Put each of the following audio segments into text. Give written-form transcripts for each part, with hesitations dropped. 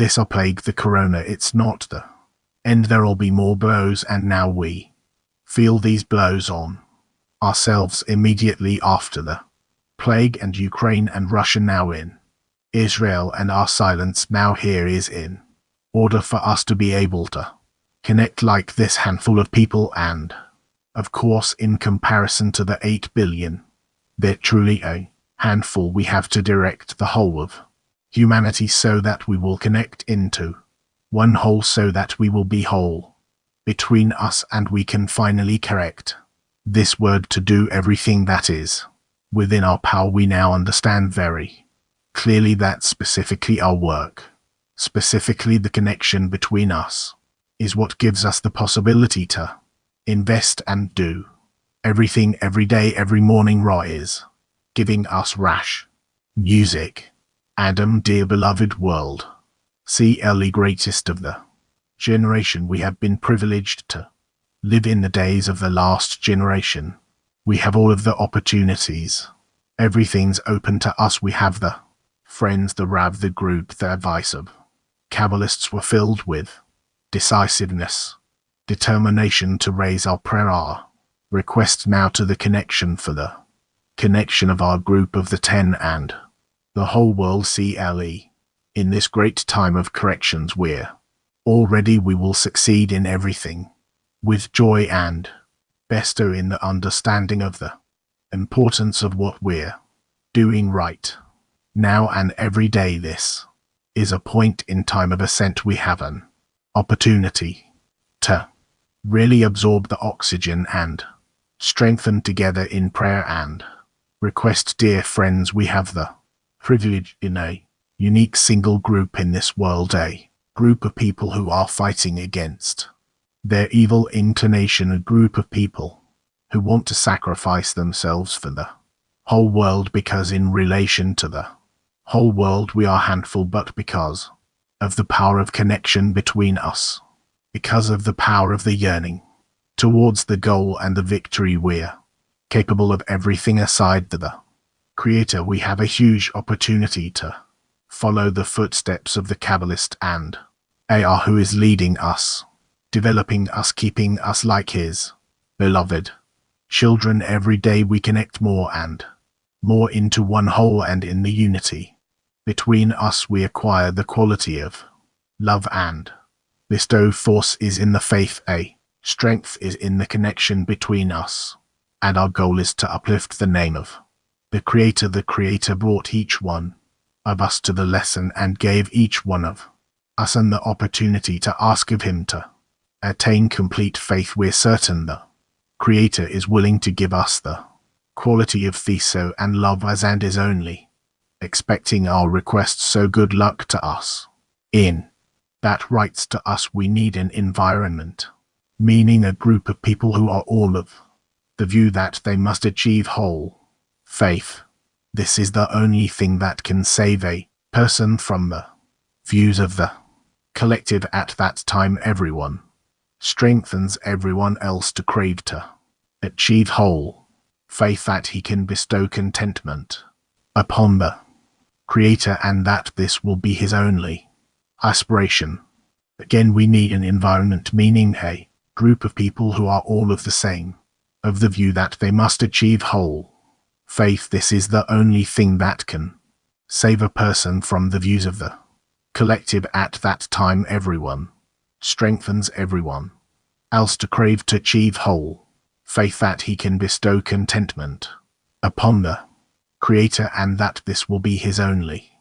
This a plague, the corona, it's not the end. There'll be more blows, and now we feel these blows on ourselves immediately after the plague, and Ukraine and Russia now in Israel, and our silence now here is in order for us to be able to connect like this handful of people, and of course in comparison to the 8 billion, they're truly a handful. We have to direct the whole of humanity so that we will connect into one whole, so that we will be whole between us, and we can finally correct this word to do everything that is within our power. We now understand very clearly that specifically our work, specifically the connection between us, is what gives us the possibility to invest and do everything every day, every morning. Ra is giving us rash music. Adam, dear beloved world, CLE greatest of the generation, we have been privileged to live in the days of the last generation. We have all of the opportunities. Everything's open to us. We have the friends, the Rav, the group, the advice of Kabbalists were filled with decisiveness, determination to raise our prayer request now to the connection, for the connection of our group of the 10 and the whole world. CLE, in this great time of corrections, we're already, we will succeed in everything with joy and bestow in the understanding of the importance of what we're doing right now and every day. This is a point in time of ascent. We have an opportunity to really absorb the oxygen and strengthen together in prayer and request. Dear friends, we have the privilege in a unique single group in this world, a group of people who are fighting against their evil inclination, a group of people who want to sacrifice themselves for the whole world, because in relation to the whole world we are a handful, but because of the power of connection between us, because of the power of the yearning towards the goal and the victory, we're capable of everything aside to the Creator. We have a huge opportunity to follow the footsteps of the Kabbalist and AR, who is leading us, developing us, keeping us like his beloved children. Every day we connect more and more into one whole, and in the unity between us we acquire the quality of love, and bestow force is in the faith, a strength is in the connection between us, and our goal is to uplift the name of the Creator. The Creator brought each one of us to the lesson and gave each one of us an the opportunity to ask of him to attain complete faith. We're certain the Creator is willing to give us the quality of theso and love as, and is only expecting our requests. So good luck to us. In that writes to us, we need an environment, meaning a group of people who are all of the view that they must achieve whole faith. This is the only thing that can save a person from the views of the collective. At that time everyone strengthens everyone else to crave to achieve whole faith, that he can bestow contentment upon the Creator, and that this will be his only aspiration. Again, we need an environment, meaning a group of people who are all of the same of the view that they must achieve whole faith. This is the only thing that can save a person from the views of the collective. At that time everyone strengthens everyone else to crave to achieve whole faith, that he can bestow contentment upon the Creator, and that this will be his only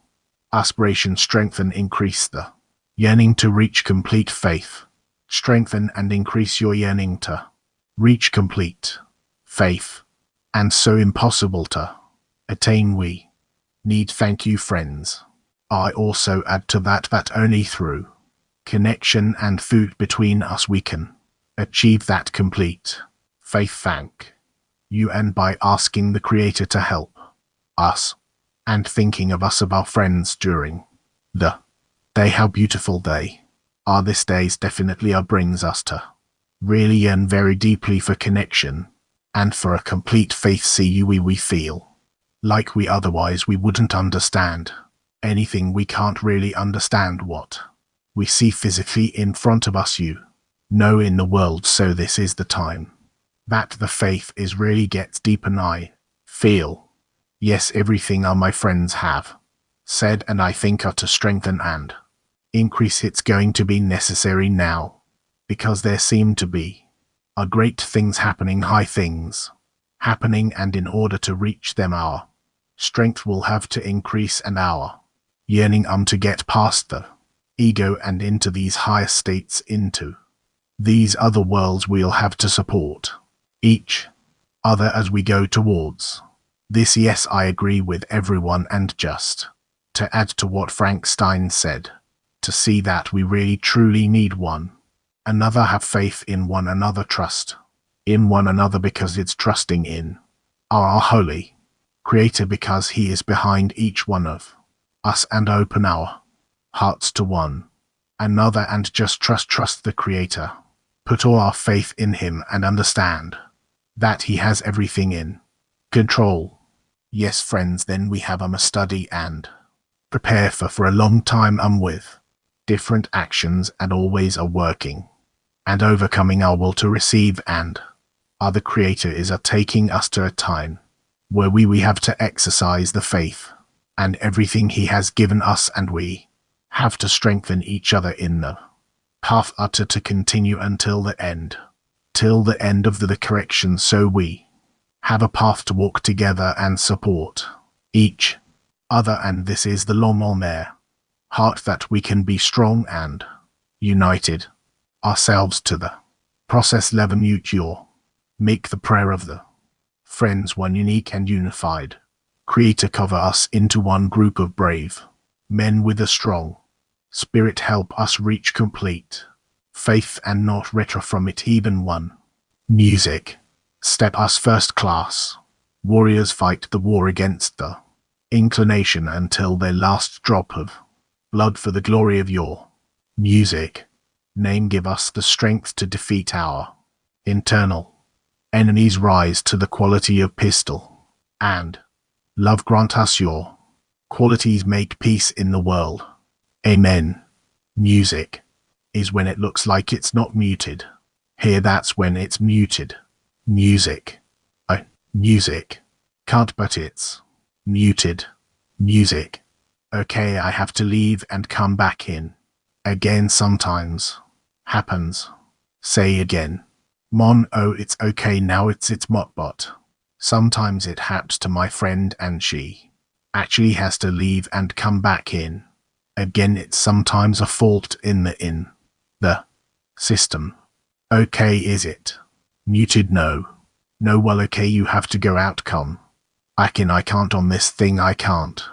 aspiration. Strengthen, increase the yearning to reach complete faith. Strengthen and increase your yearning to reach complete faith, and so impossible to attain. We need. Thank you, friends. I also add to that only through connection and food between us we can achieve that complete faith. Thank you, and by asking the Creator to help us and thinking of us, of our friends during the day. How beautiful they are. This days definitely brings us to really yearn very deeply for connection and for a complete faith. We feel like we otherwise we wouldn't understand anything. We can't really understand what We see physically in front of us you know in the world, so this is the time that the faith is really gets deep, and I feel, yes, everything my friends have said and I think are to strengthen and increase. It's going to be necessary now, because there seem to be great things happening, high things happening, and in order to reach them our strength will have to increase, and our yearning to get past the ego and into these higher states, into these other worlds, we'll have to support each other as we go towards this. Yes, I agree with everyone, and just to add to what Frank Stein said, to see that we really truly need one another, have faith in one another, trust in one another, because it's trusting in our holy Creator, because He is behind each one of us, and open our hearts to one another and just trust the Creator. Put all our faith in Him and understand that He has everything in control. Yes, friends, then we have a study and prepare for a long time with different actions, and always working and overcoming our will to receive, and the Creator is taking us to a time where we have to exercise the faith and everything He has given us, and we have to strengthen each other in the path to continue until the end, till the end of the correction, so we have a path to walk together and support each other, and this is the long there heart that we can be strong and united ourselves to the process level. Mute your make the prayer of the friends, one unique and unified Creator, cover us into one group of brave men with a strong spirit, help us reach complete faith and not retro from it even one. Music, step us first class warriors, fight the war against the inclination until their last drop of blood for the glory of your music name. Give us the strength to defeat our internal enemies, rise to the quality of pistol and love, grant us your qualities, make peace in the world. Amen. Music is when it looks like it's not muted. Here, that's when it's muted. Music. Music. Can't, but it's muted. Music. Okay, I have to leave and come back in. Again, sometimes. Happens. Say again. Mon, oh, it's okay now, it's but sometimes it happens to my friend, and she actually has to leave and come back in. Again, it's sometimes a fault in the system. Okay, is it muted? No. No, well, okay, you have to go out, come back in. I can't on this thing, I can't.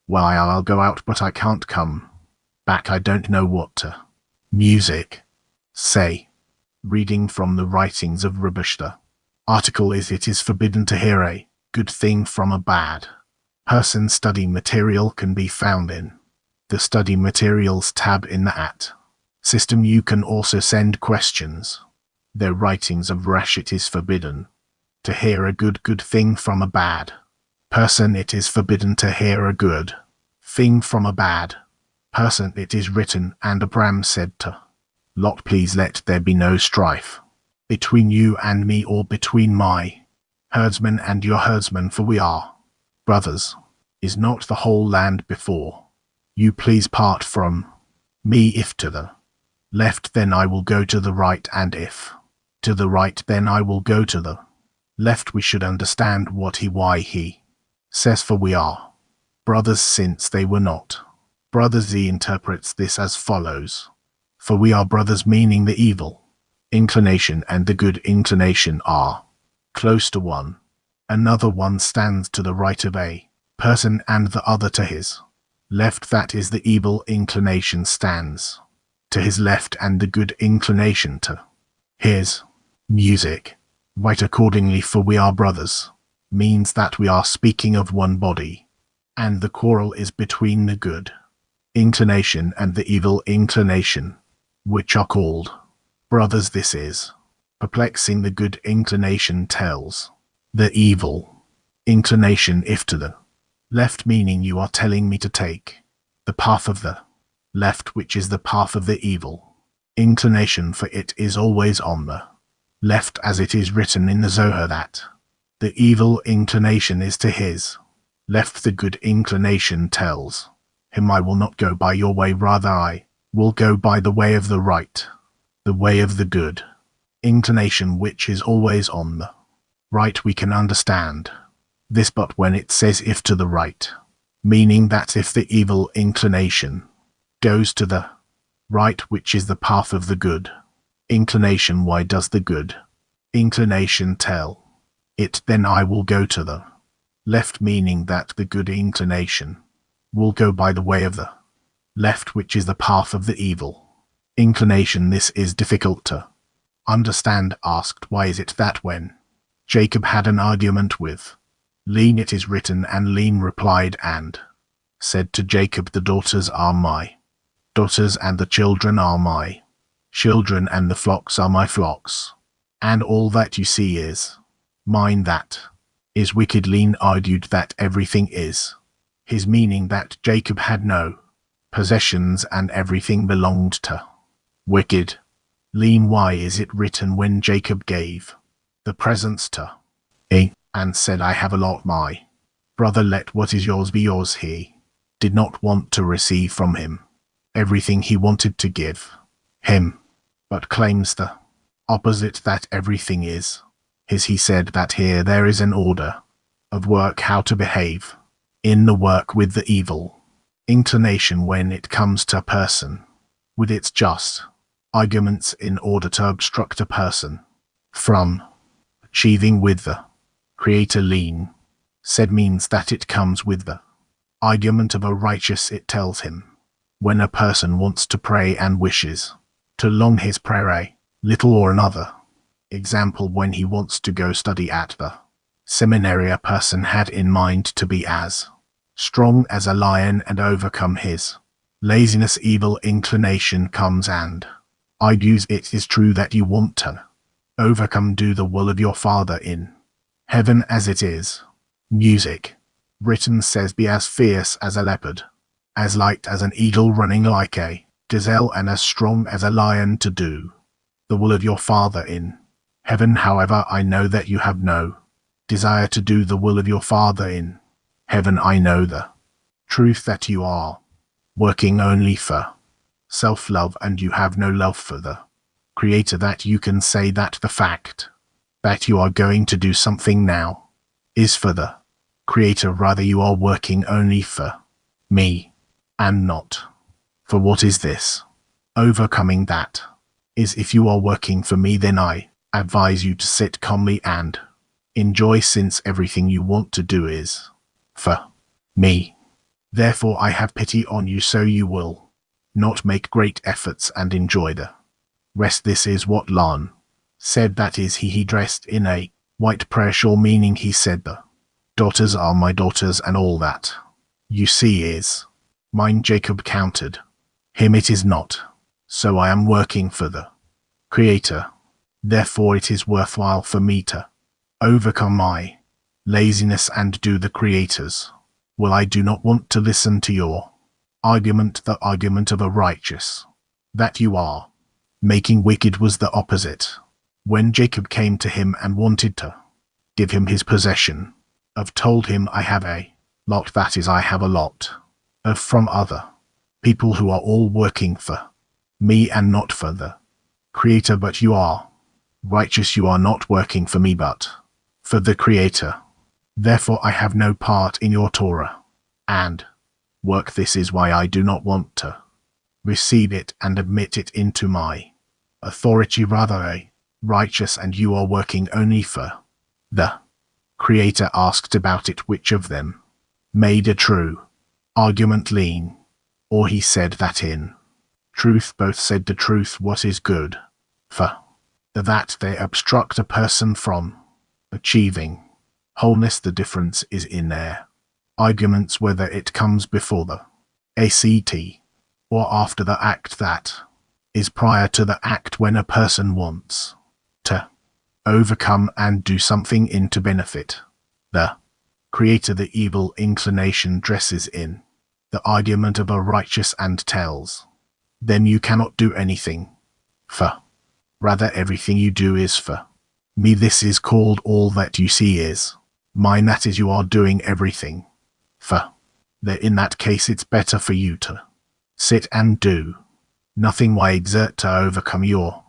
Well, I'll go out, but I can't come back. I don't know what to music say. Reading from the writings of Rabushta. Article is, it is forbidden to hear a good thing from a bad person. Study material can be found in the study materials tab in the at system. You can also send questions. Their writings of Rash, it is forbidden to hear a good thing from a bad person. It is forbidden to hear a good thing from a bad person. It is written, and Abram said to Lot, please let there be no strife between you and me, or between my herdsmen and your herdsmen, for we are brothers. Is not the whole land before you? Please part from me. If to the left, then I will go to the right, and if to the right, then I will go to the left. We should understand why he says, for we are brothers, since they were not brothers. He interprets this as follows: for we are brothers, meaning the evil inclination and the good inclination are close to one another. One stands to the right of a person and the other to his left. That is, the evil inclination stands to his left and the good inclination to his. Music. Right accordingly, for we are brothers means that we are speaking of one body, and the quarrel is between the good inclination and the evil inclination, which are called brothers. This is perplexing. The good inclination tells the evil inclination, if to the left, meaning you are telling me to take the path of the left which is the path of the evil. Inclination for it is always on the left, as it is written in the Zohar that the evil inclination is to his left, the good inclination tells him, I will not go by your way, rather I will go by the way of the right, the way of the good. Inclination which is always on the right, we can understand this but when it says if to the right, meaning that if the evil inclination goes to the right, which is the path of the good inclination, why does the good inclination tell it, then I will go to the left, meaning that the good inclination will go by the way of the left, which is the path of the evil inclination. This is difficult to understand. Asked why is it that when Jacob had an argument with Laban, it is written, and Laban replied and said to Jacob, the daughters are my daughters, and the children are my children, and the flocks are my flocks, and all that you see is mine. That is wicked. Laban argued that everything is his, meaning that Jacob had no possessions and everything belonged to wicked Laban. Why is it written when Jacob gave the presents to and said, I have a lot, my brother, let what is yours be yours? He did not want to receive from him everything he wanted to give him, but claims the opposite, that everything is his. He said that here there is an order of work, how to behave in the work with the evil inclination when it comes to a person with its just arguments in order to obstruct a person from achieving with the Creator. Laban said means that it comes with the argument of a righteous. It tells him when a person wants to pray and wishes to long his prayer a little or another. Example, when he wants to go study at the seminary, a person had in mind to be as strong as a lion and overcome his laziness. Evil inclination comes and argues, it is true that you want to overcome, do the will of your Father in heaven as it is. Music written says, be as fierce as a leopard, as light as an eagle, running like a gazelle, and as strong as a lion, to do the will of your Father in heaven. However, I know that you have no desire to do the will of your Father in heaven. I know the truth that you are working only for self-love, and you have no love for the Creator, that you can say that the fact that you are going to do something now is for the Creator. Rather, you are working only for me and not for what is this. Overcoming that is, if you are working for me, then I advise you to sit calmly and enjoy, since everything you want to do is for me. Therefore I have pity on you, so you will not make great efforts and enjoy the rest. This is what Laban said, that is, he dressed in a white prayer shawl, meaning he said, the daughters are my daughters, and all that you see is mine. Jacob countered him, it is not so. I am working for the Creator, therefore it is worthwhile for me to overcome my laziness and do the Creator's will. I do not want to listen to your argument, the argument of a righteous. That you are making wicked was the opposite. When Jacob came to him and wanted to give him his possession of, told him, I have a lot, that is, I have a lot of from other people who are all working for me and not for the Creator. But you are righteous, you are not working for me but for the Creator. Therefore I have no part in your Torah and work. This is why I do not want to receive it and admit it into my authority. Rather a righteous, and you are working only for the Creator. Asked about it, which of them made a true argument, Laban or he? Said that in truth both said the truth. What is good for that they obstruct a person from achieving wholeness. The difference is in their arguments, whether it comes before the act or after the act. That is prior to the act, when a person wants to overcome and do something in to benefit the Creator. The evil inclination dresses in the argument of a righteous and tells. Then you cannot do anything. For rather everything you do is for me. This is called all that you see is mine. That is, you are doing everything for there. In that case it's better for you to sit and do nothing. Why exert to overcome your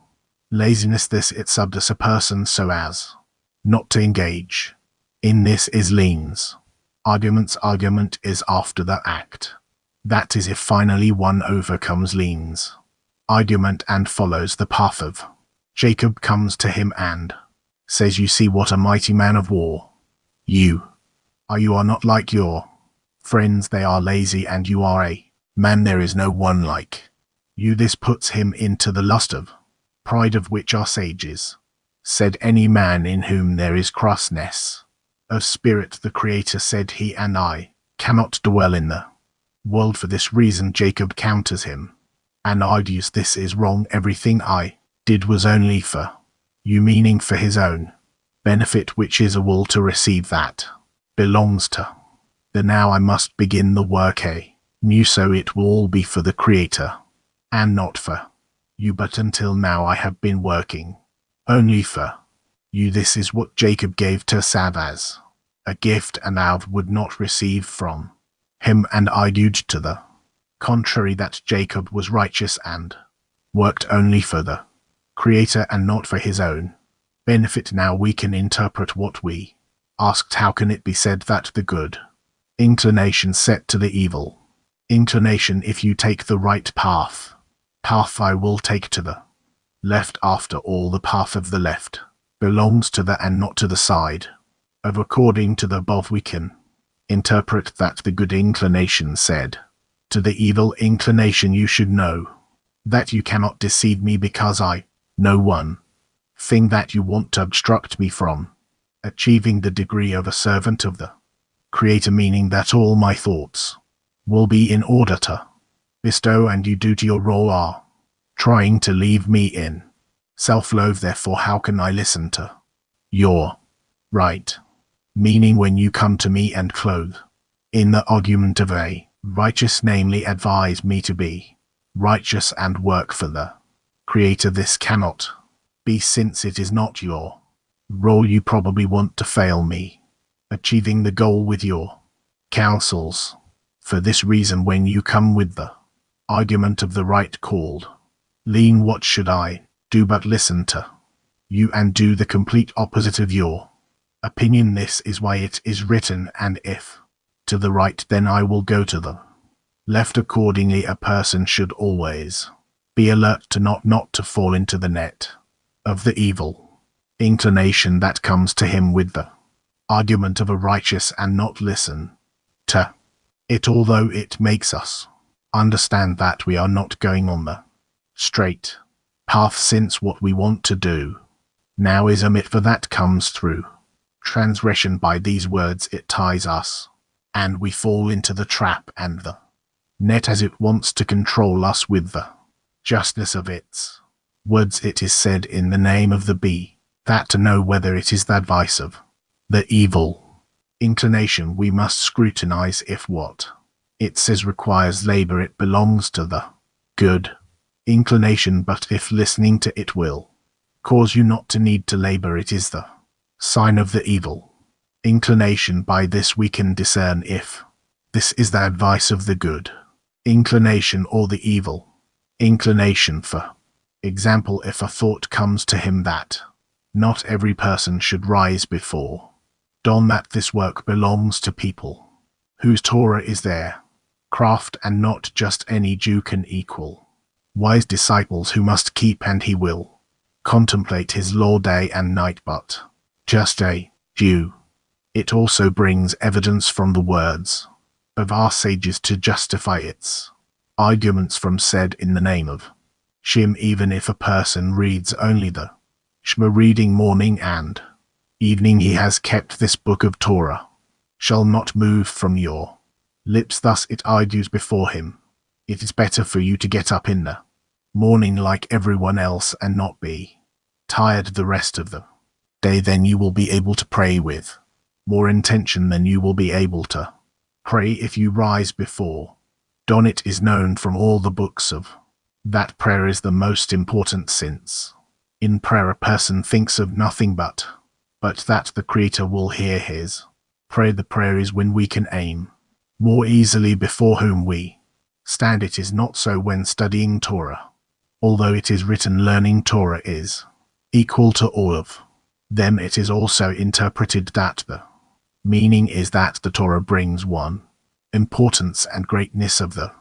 laziness? This it subdues a person so as not to engage in this is leans. Argument is after the act. That is, if finally one overcomes leans argument and follows the path of Jacob, comes to him and says, you see what a mighty man of war you are. You are not like your friends, they are lazy, and you are a man, there is no one like you. This puts him into the lust of pride, of which our sages said, any man in whom there is crassness of spirit, the Creator said, he and I cannot dwell in the world. For this reason Jacob counters him and argues, this is wrong. Everything I did was only for you, meaning for his own benefit, which is a will to receive that belongs to the now. I must begin the work anew, so it will all be for the Creator and not for you. But until now I have been working only for you. This is what Jacob gave to Esav as a gift, and Esav would not receive from him, and argued to the contrary, that Jacob was righteous and worked only for the Creator and not for his own benefit. Now we can interpret what we asked. How can it be said that the good inclination set to the evil inclination? If you take the right path, I will take to the left. After all, the path of the left belongs to the and not to the side of. According to the above, we can interpret that the good inclination said to the evil inclination, you should know that you cannot deceive me, because I know one thing, that you want to obstruct me from achieving the degree of a servant of the Creator, meaning that all my thoughts will be in order to bestow, and you do to your role are trying to leave me in self-loathe. Therefore how can I listen to your right, meaning when you come to me and clothe in the argument of a righteous, namely advise me to be righteous and work for the Creator? This cannot be, since it is not your role. You probably want to fail me achieving the goal with your counsels. For this reason, when you come with the argument of the right called lean, what should I do but listen to you and do the complete opposite of your opinion? This is why it is written, and if to the right, then I will go to the left. Accordingly, a person should always be alert to not to fall into the net of the evil inclination that comes to him with the argument of a righteous, and not listen to it, although it makes us understand that we are not going on the straight path, since what we want to do now is a mitzvah that comes through transgression. By these words it ties us, and we fall into the trap and the net, as it wants to control us with the justness of its words. It is said in the name of the bee, that to know whether it is the advice of the evil inclination, we must scrutinize if what it says requires labor, it belongs to the good inclination. But if listening to it will cause you not to need to labor, it is the sign of the evil inclination. By this we can discern if this is the advice of the good inclination or the evil inclination. For example, if a thought comes to him that not every person should rise before dawn, that this work belongs to people whose Torah is their craft, and not just any Jew can equal wise disciples who must keep, and he will contemplate his law day and night, but just a Jew. It also brings evidence from the words of our sages to justify its arguments from said in the name of Shem. Even if a person reads only the Shema, reading morning and evening, he has kept this book of Torah, shall not move from your lips. Thus it argues before him, it is better for you to get up in the morning like everyone else and not be tired the rest of the day. Then you will be able to pray with more intention than you will be able to pray if you rise before Donit is known from all the books of that prayer is the most important since in prayer a person thinks of nothing but that the Creator will hear his prayer. The prayer is when we can aim more easily before whom we stand. It is not so when studying Torah. Although it is written learning Torah is equal to all of them, it is also interpreted that the meaning is that the Torah brings one importance and greatness of the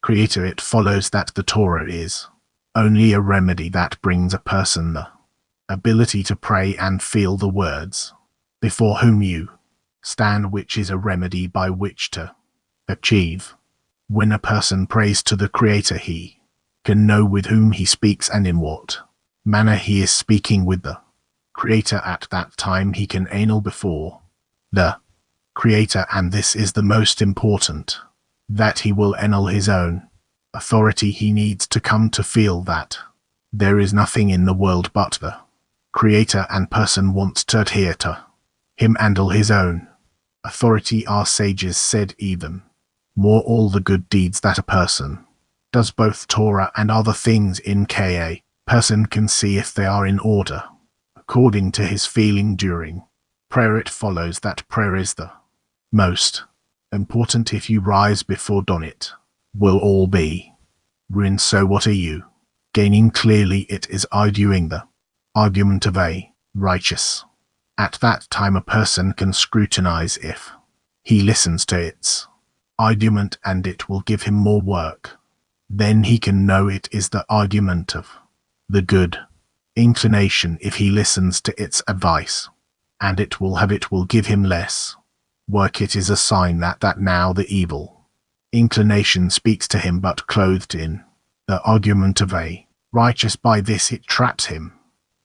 Creator. It follows that the Torah is only a remedy that brings a person the ability to pray and feel the words before whom you stand, which is a remedy by which to achieve. When a person prays to the Creator, he can know with whom he speaks and in what manner he is speaking with the Creator. At that time he can kneel before the Creator, and this is the most important, that he will annul his own authority. He needs to come to feel that there is nothing in the world but the Creator, and person wants to adhere to him and all his own authority. Our sages said even more, all the good deeds that a person does, both Torah and other things in Ka person can see if they are in order according to his feeling during prayer. It follows that prayer is the most important. If you rise before dawn, it will all be ruined. So what are you gaining? Clearly it is arguing the argument of a righteous. At that time a person can scrutinize if he listens to its argument, and it will give him more work. Then he can know it is the argument of the good inclination. If he listens to its advice, and it will give him less work. It is a sign that now the evil inclination speaks to him, but clothed in the argument of a righteous. By this it traps him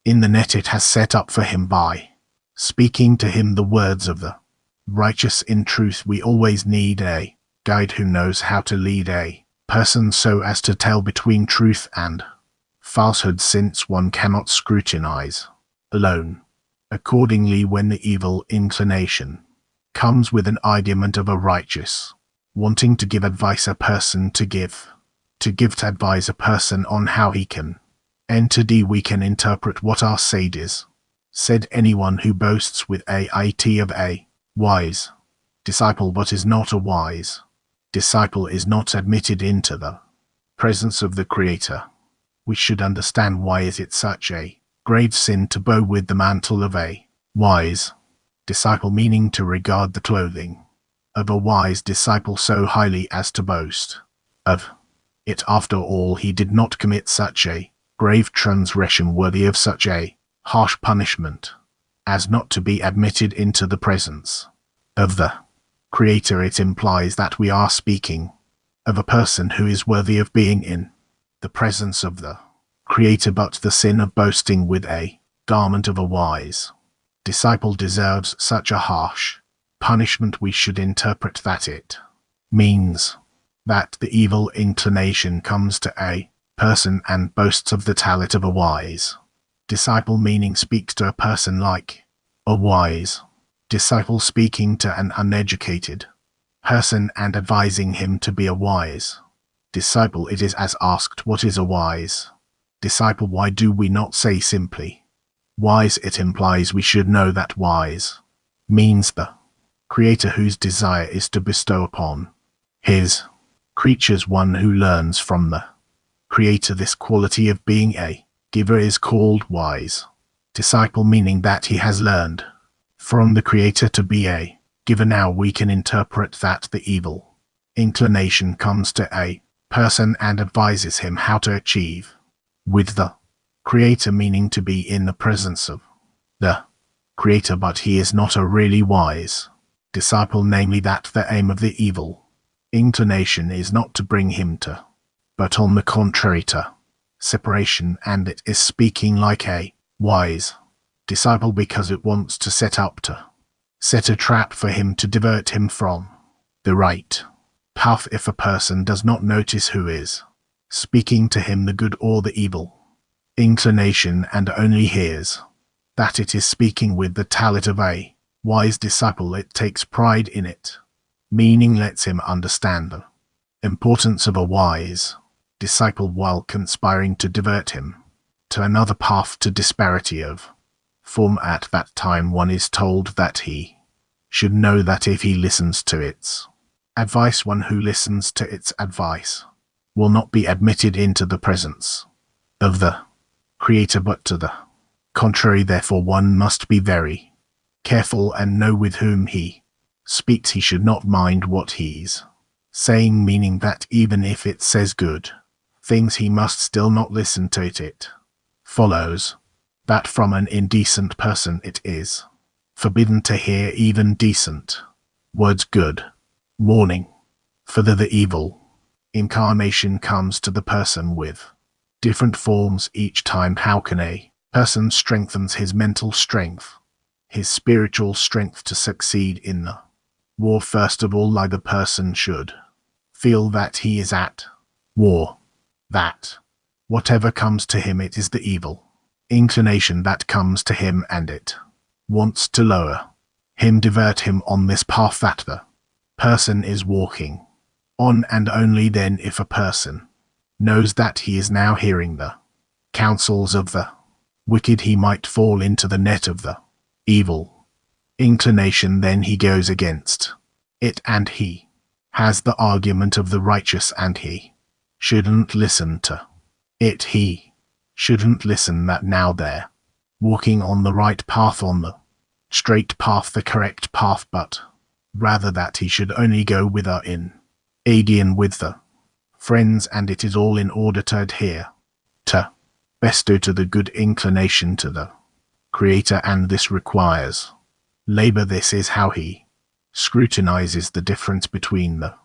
in the net it has set up for him by speaking to him the words of the righteous. In truth, we always need a guide who knows how to lead a person so as to tell between truth and falsehood, since one cannot scrutinize alone. Accordingly, when the evil inclination comes with an argument of a righteous, wanting to give advice a person to advise a person on how he can enter D, we can interpret what our sages said. Anyone who boasts with it of a wise disciple but is not a wise disciple is not admitted into the presence of the Creator. We should understand why is it such a grave sin to bow with the mantle of a wise disciple, meaning to regard the clothing of a wise disciple so highly as to boast of it. After all, he did not commit such a grave transgression worthy of such a harsh punishment as not to be admitted into the presence of the Creator. It implies that we are speaking of a person who is worthy of being in the presence of the Creator, but the sin of boasting with a garment of a wise disciple deserves such a harsh punishment. We should interpret that it means that the evil inclination comes to a person and boasts of the talent of a wise disciple, meaning speaks to a person like a wise disciple speaking to an uneducated person and advising him to be a wise disciple. It is as asked, what is a wise disciple? Why do we not say simply wise? It implies we should know that wise means the Creator whose desire is to bestow upon his creatures one who learns from the Creator. This quality of being a giver is called wise disciple, meaning that he has learned from the Creator to be a giver. Now we can interpret that the evil inclination comes to a person and advises him how to achieve with the Creator, meaning to be in the presence of the Creator, but he is not a really wise disciple, namely that the aim of the evil inclination is not to bring him to, but on the contrary to separation, and it is speaking like a wise disciple because it wants to set a trap for him to divert him from the right path. If a person does not notice who is speaking to him, the good or the evil inclination, and only hears that it is speaking with the talent of a wise disciple, it takes pride in it, meaning lets him understand Importance of a wise disciple while conspiring to divert him to another path to disparity of form. At that time one is told that he should know that if he listens to its advice, one who listens to its advice will not be admitted into the presence of the Creator, but to the contrary. Therefore one must be very careful and know with whom he speaks. He should not mind what he's saying, meaning that even if it says good things he must still not listen to it. It follows that from an indecent person it is forbidden to hear even decent words. Good morning. Further, the evil incarnation comes to the person with different forms each time. How can a person strengthens his mental strength, his spiritual strength to succeed in the war? First of all, the person should feel that he is at war, that whatever comes to him, it is the evil inclination that comes to him, and it wants to lower him, divert him on this path that the person is walking on. And only then, if a person knows that he is now hearing the counsels of the wicked, he might fall into the net of the evil inclination, then he goes against it, and he has the argument of the righteous, and he shouldn't listen to it. He shouldn't listen that now they're walking on the right path, on the straight path, the correct path, but rather that he should only go with her in Adian with the friends, and it is all in order to adhere to bestow to the good inclination to the Creator, and this requires labor. This is how he scrutinizes the difference between the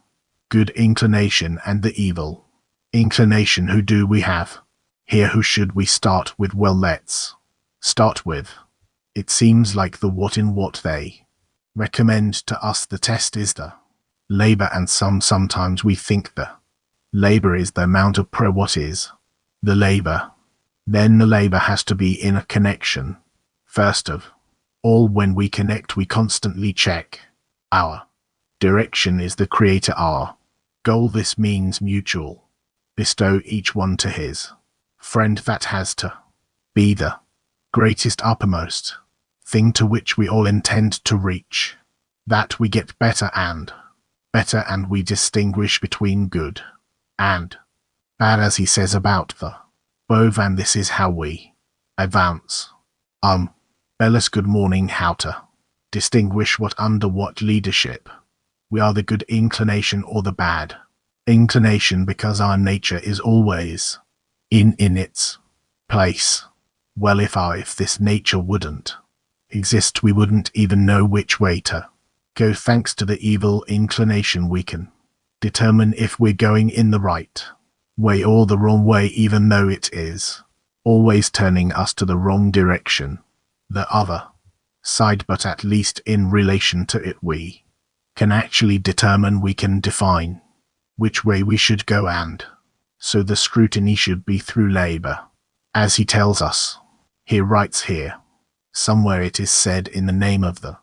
good inclination and the evil inclination. Who do we have here? Who should we start with? Well, let's start with, it seems like the what. In what they recommend to us, the test is the labor, and sometimes we think the labor is the amount of what is the labor. Then the labor has to be in a connection. First of all, when we connect, we constantly check our direction. Is the Creator our goal? This means mutual bestow, each one to his friend. That has to be the greatest uppermost thing to which we all intend to reach. That we get better and better, and we distinguish between good and bad, as he says about the both, and this is how we advance. Bellis, good morning. How to distinguish what under what leadership we are, the good inclination or the bad inclination, because our nature is always in its place. Well, if this nature wouldn't exist, we wouldn't even know which way to go. Thanks to the evil inclination, we can determine if we're going in the right way or the wrong way, even though it is always turning us to the wrong direction, the other side. But at least in relation to it, we can actually determine, we can define which way we should go, and so the scrutiny should be through labor, as he tells us. He writes here somewhere, it is said, in the name of the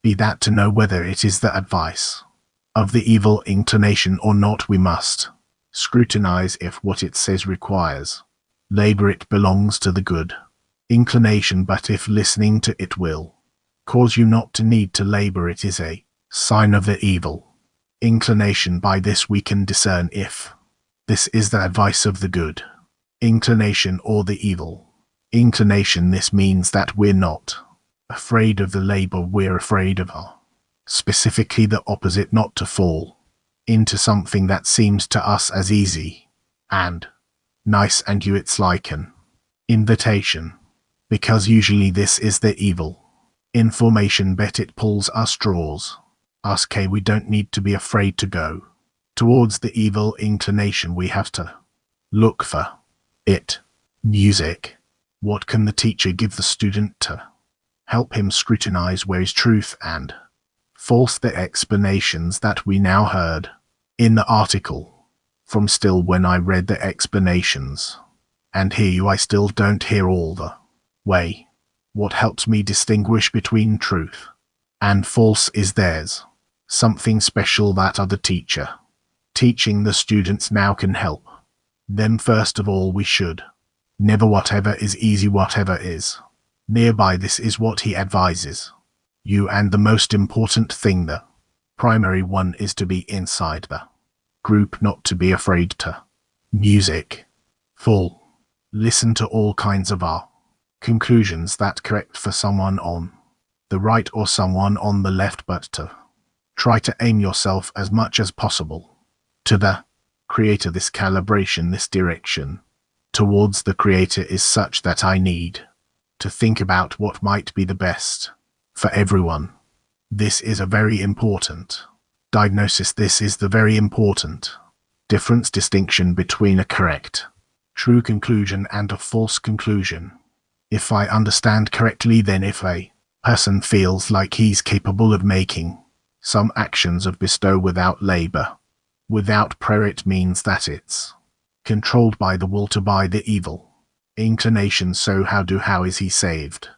be that to know whether it is the advice of the evil inclination or not, we must scrutinize if what it says requires labor, it belongs to the good inclination. But if listening to it will cause you not to need to labor, it is a sign of the evil inclination. By this we can discern if this is the advice of the good inclination or the evil inclination. This means that we're not afraid of the labor, we're afraid of our specifically the opposite, not to fall into something that seems to us as easy and nice, and it's like an invitation, because usually this is the evil information, but it pulls us, draws us. We don't need to be afraid to go towards the evil inclination. We have to look for it. Music. What can the teacher give the student to help him scrutinize where is truth and false? The explanations that we now heard in the article from Still. When I read the explanations and hear you, I still don't hear all the way. What helps me distinguish between truth and false is there's something special that other teacher Teaching the students now can help them. First of all, we should never whatever is easy, whatever is nearby. This is what he advises you, and the most important thing, the primary one, is to be inside the group, not to be afraid to music full. Listen to all kinds of our conclusions that correct for someone on the right or someone on the left, but to try to aim yourself as much as possible to the creator. This calibration, this direction towards the creator is such that I need to think about what might be the best for everyone. This is a very important diagnosis. This is the very important distinction between a correct, true conclusion and a false conclusion. If I understand correctly, then if a person feels like he's capable of making some actions of bestow without labor, without prayer, it means that it's controlled by the will to by the evil inclination. So how is he saved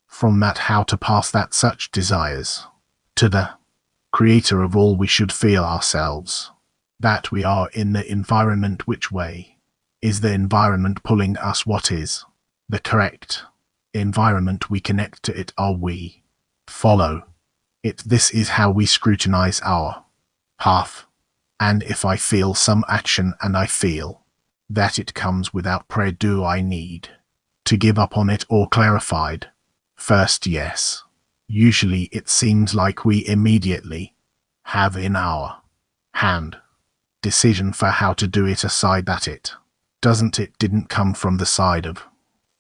from that? How to pass that such desires to the creator of all? We should feel ourselves that we are in the environment. Which way is the environment pulling us? What is the correct environment? We connect to it, or we follow it. This is how we scrutinize our path. And if I feel some action and I feel that it comes without prayer, do I need to give up on it or clarified first? Yes. Usually it seems like we immediately have in our hand decision for how to do it, aside that it didn't come from the side of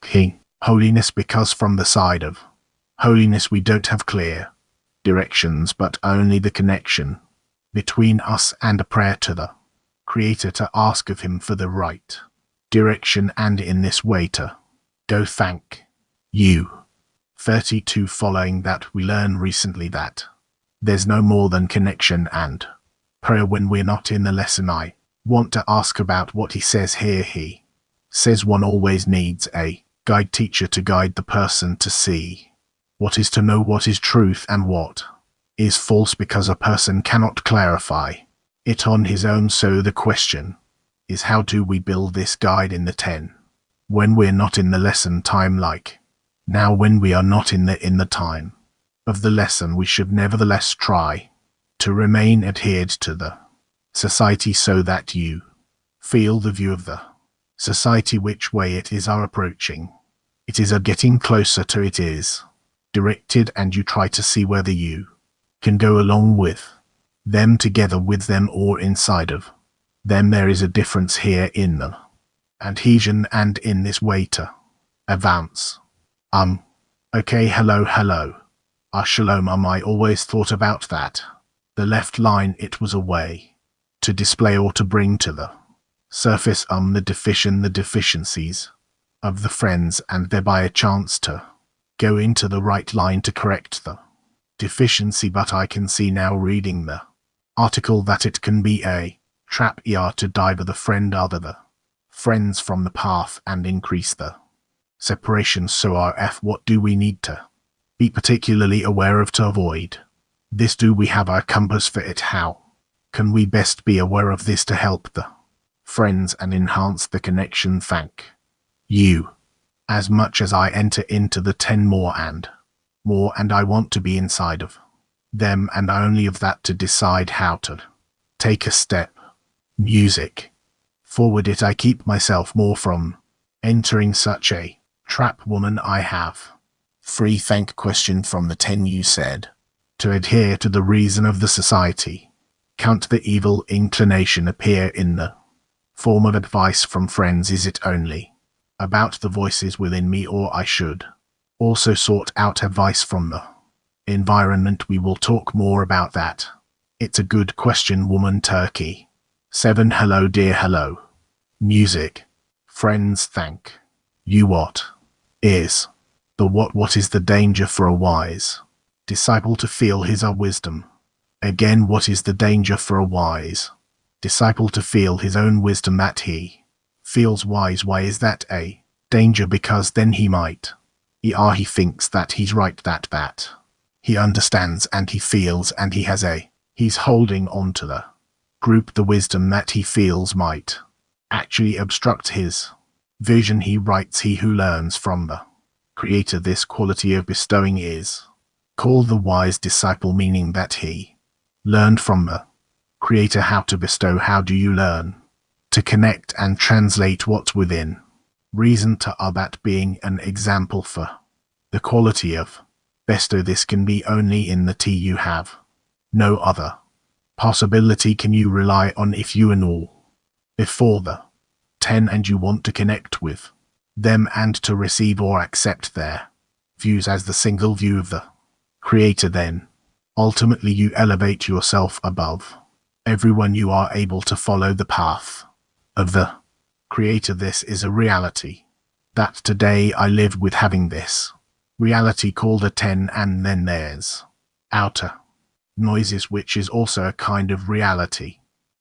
King Holiness, because from the side of holiness we don't have clear directions, but only the connection between us and a prayer to the creator to ask of him for the right direction, and in this way to go. Thank you. 32. Following that, we learn recently that there's no more than connection and prayer when we're not in the lesson. I want to ask about what he says here. He says one always needs a guide teacher to guide the person to see what is to know, what is truth and what is false, because a person cannot clarify it on his own. So the question is, how do we build this guide in the 10 when we're not in the lesson time? Like now, when we are not in the time of the lesson, we should nevertheless try to remain adhered to the society, so that you feel the view of the society, which way it is are approaching. It is a getting closer to it is directed, and you try to see whether you can go along with them, together with them, or inside of them. There is a difference here in the adhesion and in this way to advance. Okay, hello. Shalom. I always thought about that. The left line, it was a way to display or to bring to the surface the deficiencies of the friends, and thereby a chance to go into the right line to correct the deficiency. But I can see now, reading the article, that it can be a trap to diver the friend, other the friends from the path, and increase the separation. So RF, what do we need to be particularly aware of to avoid this? Do we have our compass for it? How can we best be aware of this to help the friends and enhance the connection? Thank you. As much as I enter into the 10 more, and I want to be inside of them, and only of that to decide how to take a step music forward it. I keep myself more from entering such a trap. Woman, I have 3. Question from the 10. You said to adhere to the reason of the society. Count the evil inclination appear in the form of advice from friends. Is it only about the voices within me, or I should also sort out advice from the environment? We will talk more about that. It's a good question, woman. Turkey 7. Hello dear, hello. Music. Friends, thank you. What is the what is the danger for a wise disciple to feel his own wisdom? Again, what is the danger for a wise disciple to feel his own wisdom, that he feels wise? Why is that a danger? Because then he might he thinks that he's right, that he understands and he feels, and he's holding on to the group the wisdom that he feels might actually obstruct his vision. He writes, he who learns from the Creator this quality of bestowing is called the wise disciple, meaning that he learned from the Creator how to bestow. How do you learn? To connect and translate what's within reason to that being an example for the quality of bestow. This can be only in the tea. You have no other possibility can you rely on if you and all before the 10 and you want to connect with them and to receive or accept their views as the single view of the Creator. Then ultimately you elevate yourself above everyone. You are able to follow the path of the Creator. This is a reality that today I live with, having this reality called a 10, and then there's outer noises, which is also a kind of reality.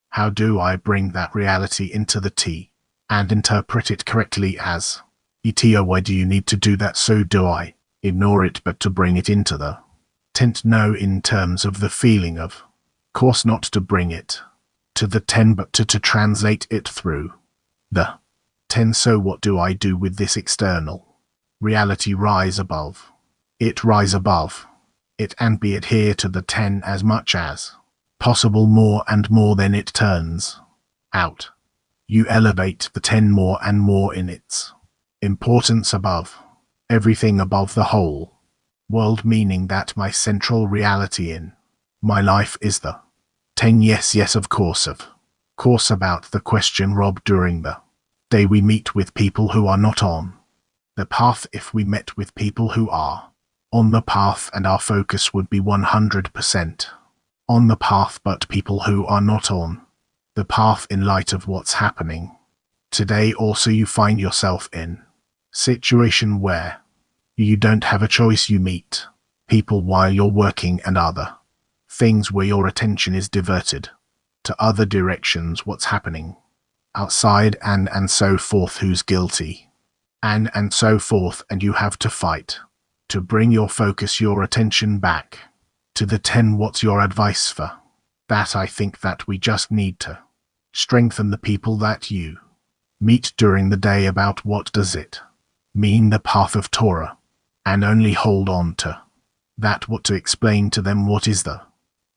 How do I bring that reality into the T and interpret it correctly as ETO? Why do you need to do that? So do I ignore it, but to bring it into the tent? No, in terms of the feeling of course, not to bring it to the 10, but to translate it through the 10. So what do I do with this external reality? Rise above it, rise above it, and be adhere to the 10 as much as possible, more and more. Then it turns out you elevate the 10 more and more in its importance above everything, above the whole world, meaning that my central reality in my life is the 10. Yes, of course, about the question, Rob. During the day we meet with people who are not on the path. If we met with people who are on the path, and our focus would be 100% on the path, but people who are not on the path, in light of what's happening today, also you find yourself in situation where you don't have a choice. You meet people while you're working and other things where your attention is diverted to other directions, what's happening outside and so forth, who's guilty and so forth, and you have to fight to bring your focus, your attention back to the 10. What's your advice for that? I think that we just need to strengthen the people that you meet during the day about what does it mean, the path of Torah, and only hold on to that. What to explain to them what is the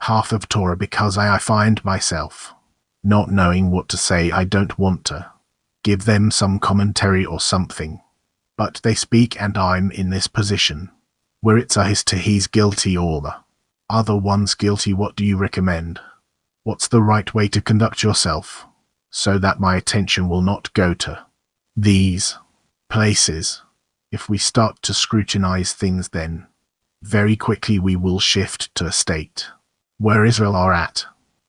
path of Torah, because I find myself not knowing what to say. I don't want to give them some commentary or something, but they speak and I'm in this position where it's a his to he's guilty or the other one's guilty. What do you recommend? What's the right way to conduct yourself so that my attention will not go to these places? If we start to scrutinize things, then very quickly we will shift to a state where Israel are at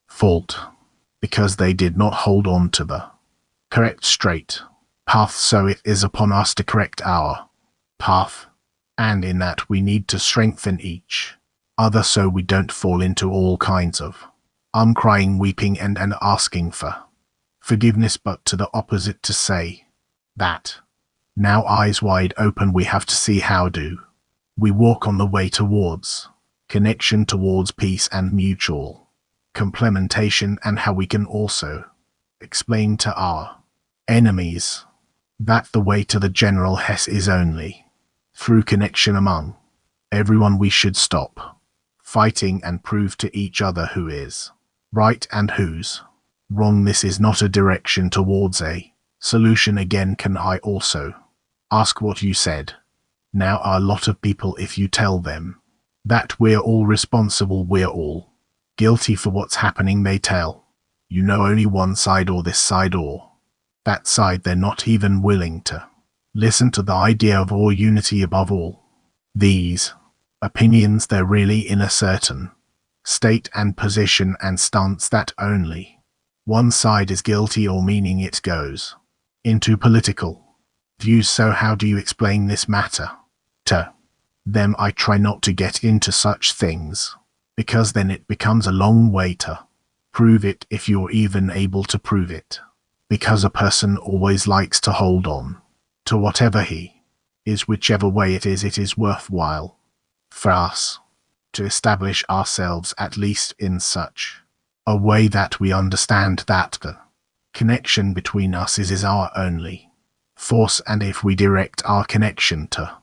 fault because they did not hold on to the correct straight path. So it is upon us to correct our path, and in that we need to strengthen each other so we don't fall into all kinds of crying, weeping and asking for forgiveness, but to the opposite, to say that now, eyes wide open, we have to see how do we walk on the way towards connection, towards peace and mutual complementation, and how we can also explain to our enemies that the way to the general Hess is only through connection among everyone. We should stop fighting and prove to each other who is right and who's wrong. This is not a direction towards a solution. Again, can I also ask what you said? Now, a lot of people, if you tell them that we're all responsible, we're all guilty for what's happening, they tell you know only one side, or this side or that side. They're not even willing to listen to the idea of all unity above all these opinions. They're really in a certain state and position and stance that only one side is guilty, or meaning it goes into political views. So how do you explain this matter to them? I try not to get into such things, because then it becomes a long way to prove it, if you're even able to prove it, because a person always likes to hold on to whatever he is, whichever way it is worthwhile for us to establish ourselves, at least in such A way that we understand that the connection between us is our only force, and if we direct our connection to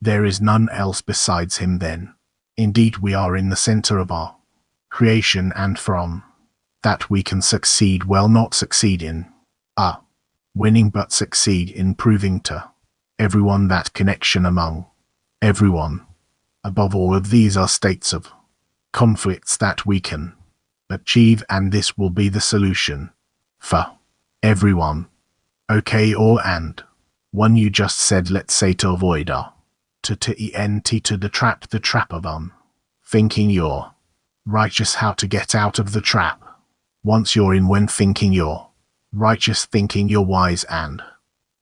there is none else besides him, then indeed we are in the center of our creation, and from that we can succeed, well, not succeed in winning, but succeed in proving to everyone that connection among everyone. Above all of these are states of conflicts that we can achieve, and this will be the solution for everyone. Okay, all and one you just said, let's say to avoid to the trap of thinking you're righteous, how to get out of the trap. Once you're in, when thinking you're righteous, thinking you're wise and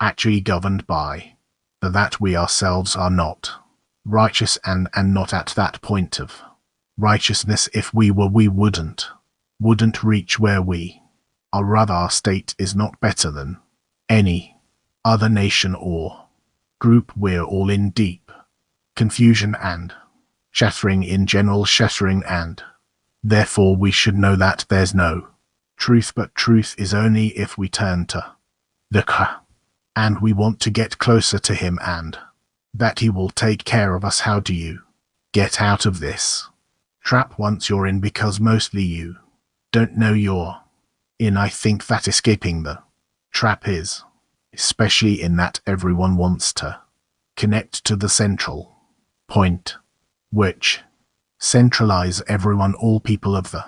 actually governed by that we ourselves are not righteous and not at that point of righteousness. If we were, we wouldn't reach where we are. Rather, our state is not better than any other nation or group. We're all in deep confusion and shattering, in general shattering, and therefore we should know that there's no truth, but truth is only if we turn to the and we want to get closer to him, and that he will take care of us. How do you get out of this trap once you're in? Because mostly you don't know you're in. I think that escaping the trap is, especially in that everyone wants to connect to the central point, which centralize everyone, all people of the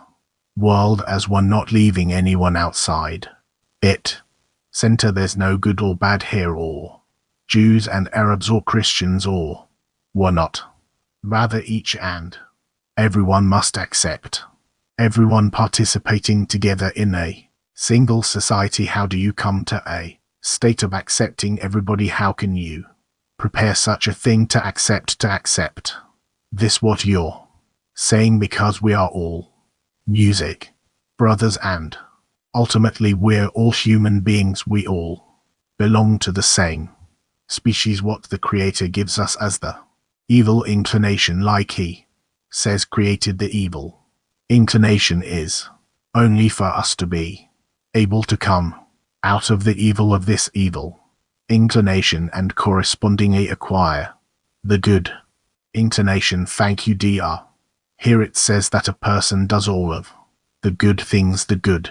world as one, not leaving anyone outside it. Center, there's no good or bad here, or Jews and Arabs or Christians or not. Rather, each and everyone must accept everyone, participating together in a single society. How do you come to a state of accepting everybody? How can you prepare such a thing to accept this, what you're saying? Because we are all music brothers, and ultimately we're all human beings. We all belong to the same species. What the Creator gives us as the evil inclination, like he says, created the evil inclination, is only for us to be able to come out of the evil of this evil inclination and correspondingly acquire the good inclination. Thank you, Dr. Here it says that a person does all of the good things, the good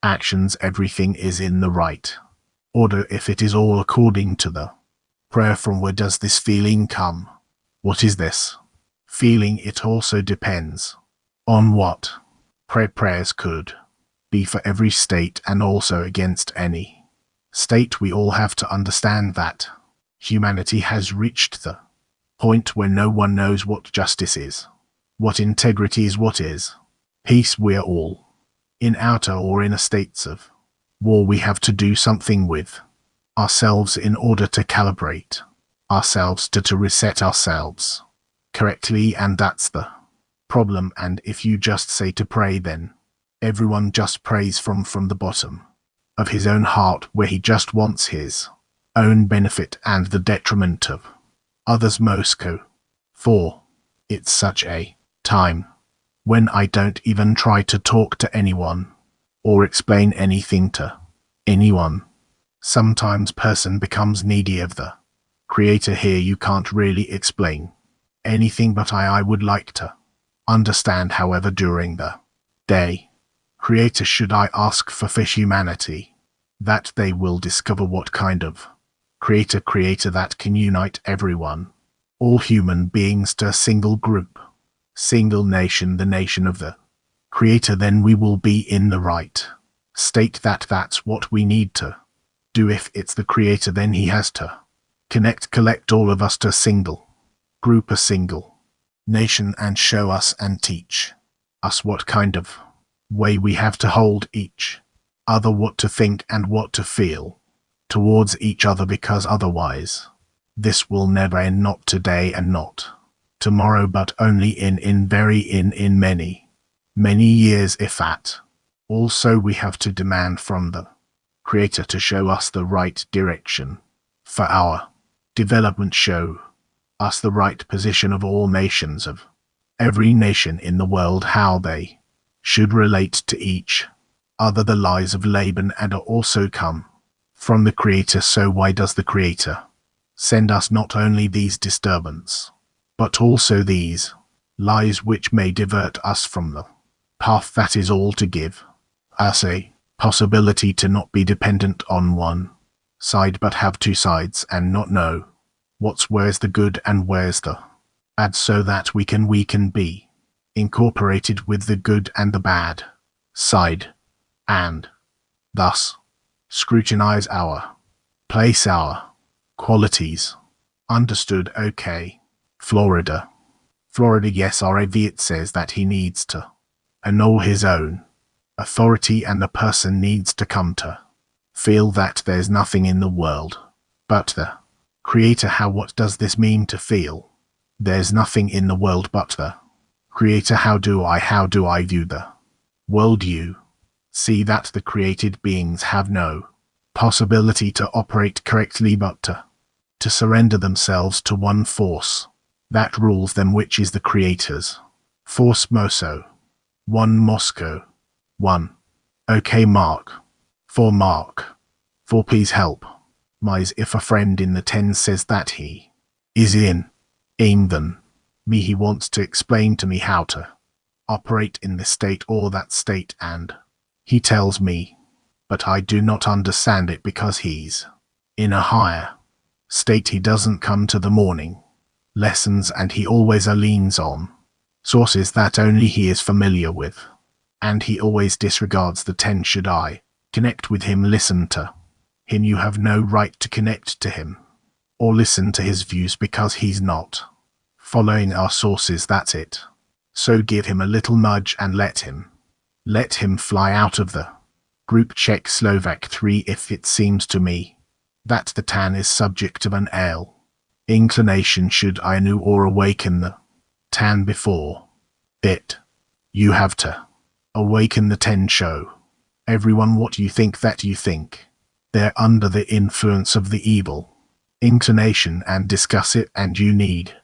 actions, everything is in the right order if it is all according to the prayer. From where does this feeling come? What is this feeling? It also depends on what prayers could be for every state, and also against any state. We all have to understand that humanity has reached the point where no one knows what justice is, what integrity is, what is peace. We're all in outer or inner states of war. We have to do something with ourselves in order to calibrate ourselves, to reset ourselves correctly, and that's the problem. And if you just say to pray, then everyone just prays from the bottom of his own heart, where he just wants his own benefit and the detriment of others. Moscow. For it's such a time when I don't even try to talk to anyone or explain anything to anyone. Sometimes person becomes needy of the Creator. Here you can't really explain anything, but I would like to understand. However, during the day, Creator, should I ask for humanity, that they will discover what kind of creator that can unite everyone, all human beings, to a single group, single nation, the nation of the Creator. Then we will be in the right state. That's what we need to do. If it's the Creator, then he has to collect all of us to a single group, a single nation, and show us and teach us what kind of way we have to hold each other, what to think and what to feel towards each other, because otherwise this will never end, not today and not tomorrow, but only in many years, if that. Also, we have to demand from the Creator to show us the right direction for our development, show us the right position of all nations, of every nation in the world, how they should relate to each other. The lies of Laban and are also come from the Creator. So why does the Creator send us not only these disturbance, but also these lies which may divert us from the path that is all to give us a possibility to not be dependent on one side but have two sides and not know where's the good and where's the bad, so that we can be incorporated with the good and the bad side, and thus scrutinize our place, our qualities. Understood? Okay. Florida, yes, RAV. It says that he needs to annul his own authority, and the person needs to come to feel that there's nothing in the world but the Creator. What does this mean, to feel there's nothing in the world but the Creator? How do I view the world? You see that the created beings have no possibility to operate correctly but to surrender themselves to one force that rules them, which is the Creator's force. Moso 1 Moscow 1. Okay, Mark 4. Please help. Mise, if a friend in the 10 says that he is in aim than me, he wants to explain to me how to operate in this state or that state, and he tells me, but I do not understand it because he's in a higher state. He doesn't come to the morning lessons, and he always leans on sources that only he is familiar with, and he always disregards the 10. Should I connect with him, listen to him? You have no right to connect to him or listen to his views because he's not following our sources. That's it. So give him a little nudge and let him fly out of the group. Czechoslovak 3. If it seems to me that the 10 is subject of an ill inclination, should I renew or awaken the 10 before it? You have to awaken the 10. Show everyone what you think that you think they're under the influence of the evil inclination, and discuss it, and you need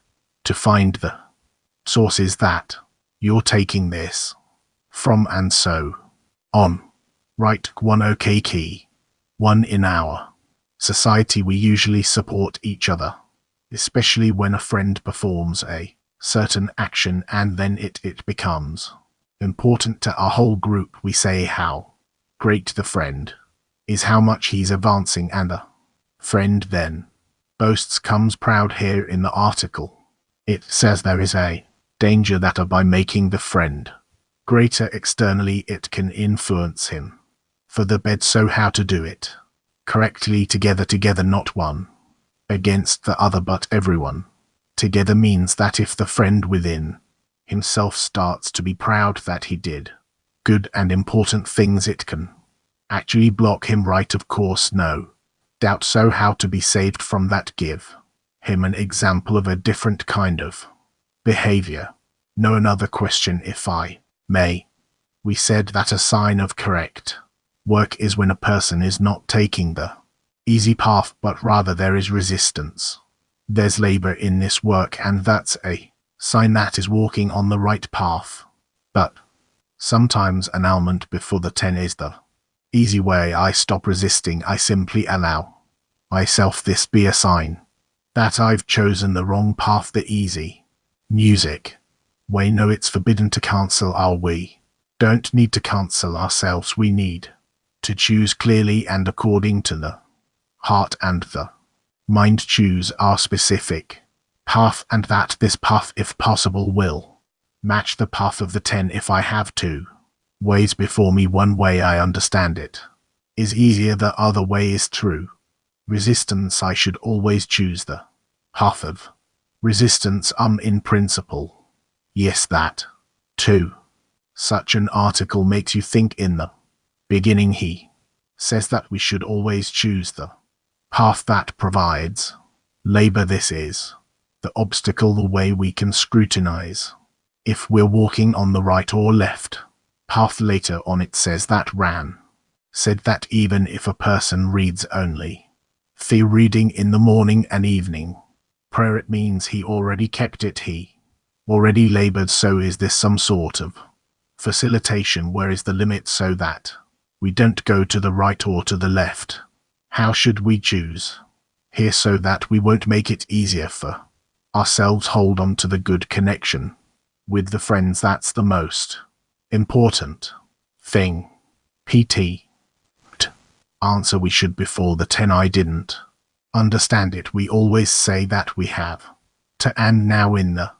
to find the sources that you're taking this from, and so on. Right. 1. Okay, key 1. In our society we usually support each other, especially when a friend performs a certain action, and then it becomes important to our whole group. We say how great the friend is, how much he's advancing, and the friend then boasts, comes proud. Here in the article it says there is a danger that by making the friend greater externally it can influence him for the bad. So how to do it correctly? Together, not one against the other but everyone together, means that if the friend within himself starts to be proud that he did good and important things, it can actually block him. Right, of course, no doubt. So how to be saved from that? Give him an example of a different kind of behavior. No, another question, if I may. We said that a sign of correct work is when a person is not taking the easy path, but rather there is resistance. There's labor in this work, and that's a sign that is walking on the right path. But sometimes annulment before the 10 is the easy way. I stop resisting. I simply allow myself this be a sign that I've chosen the wrong path, the easy music way. No, it's forbidden to cancel we don't need to cancel ourselves. We need to choose clearly and according to the heart and the mind. Choose our specific path, and that this path, if possible, will match the path of the 10. If I have two ways before me, one way I understand it is easier, the other way is true resistance. I should always choose the path of resistance. In principle, yes, that too. Such an article makes you think. In the beginning he says that we should always choose the path that provides labor. This is the obstacle, the way we can scrutinize if we're walking on the right or left path. Later on it says that Ran said that even if a person reads only the reading in the morning and evening prayer, it means he already kept it, he already labored. So is this some sort of Facilitation, where is the limit so that we don't go to the right or to the left? How should we choose? Here so that we won't make it easier for ourselves. Hold on to the good connection with the friends, that's the most important thing. PT. Answer, we should before the 10. I didn't understand it. We always say that we have to and now in the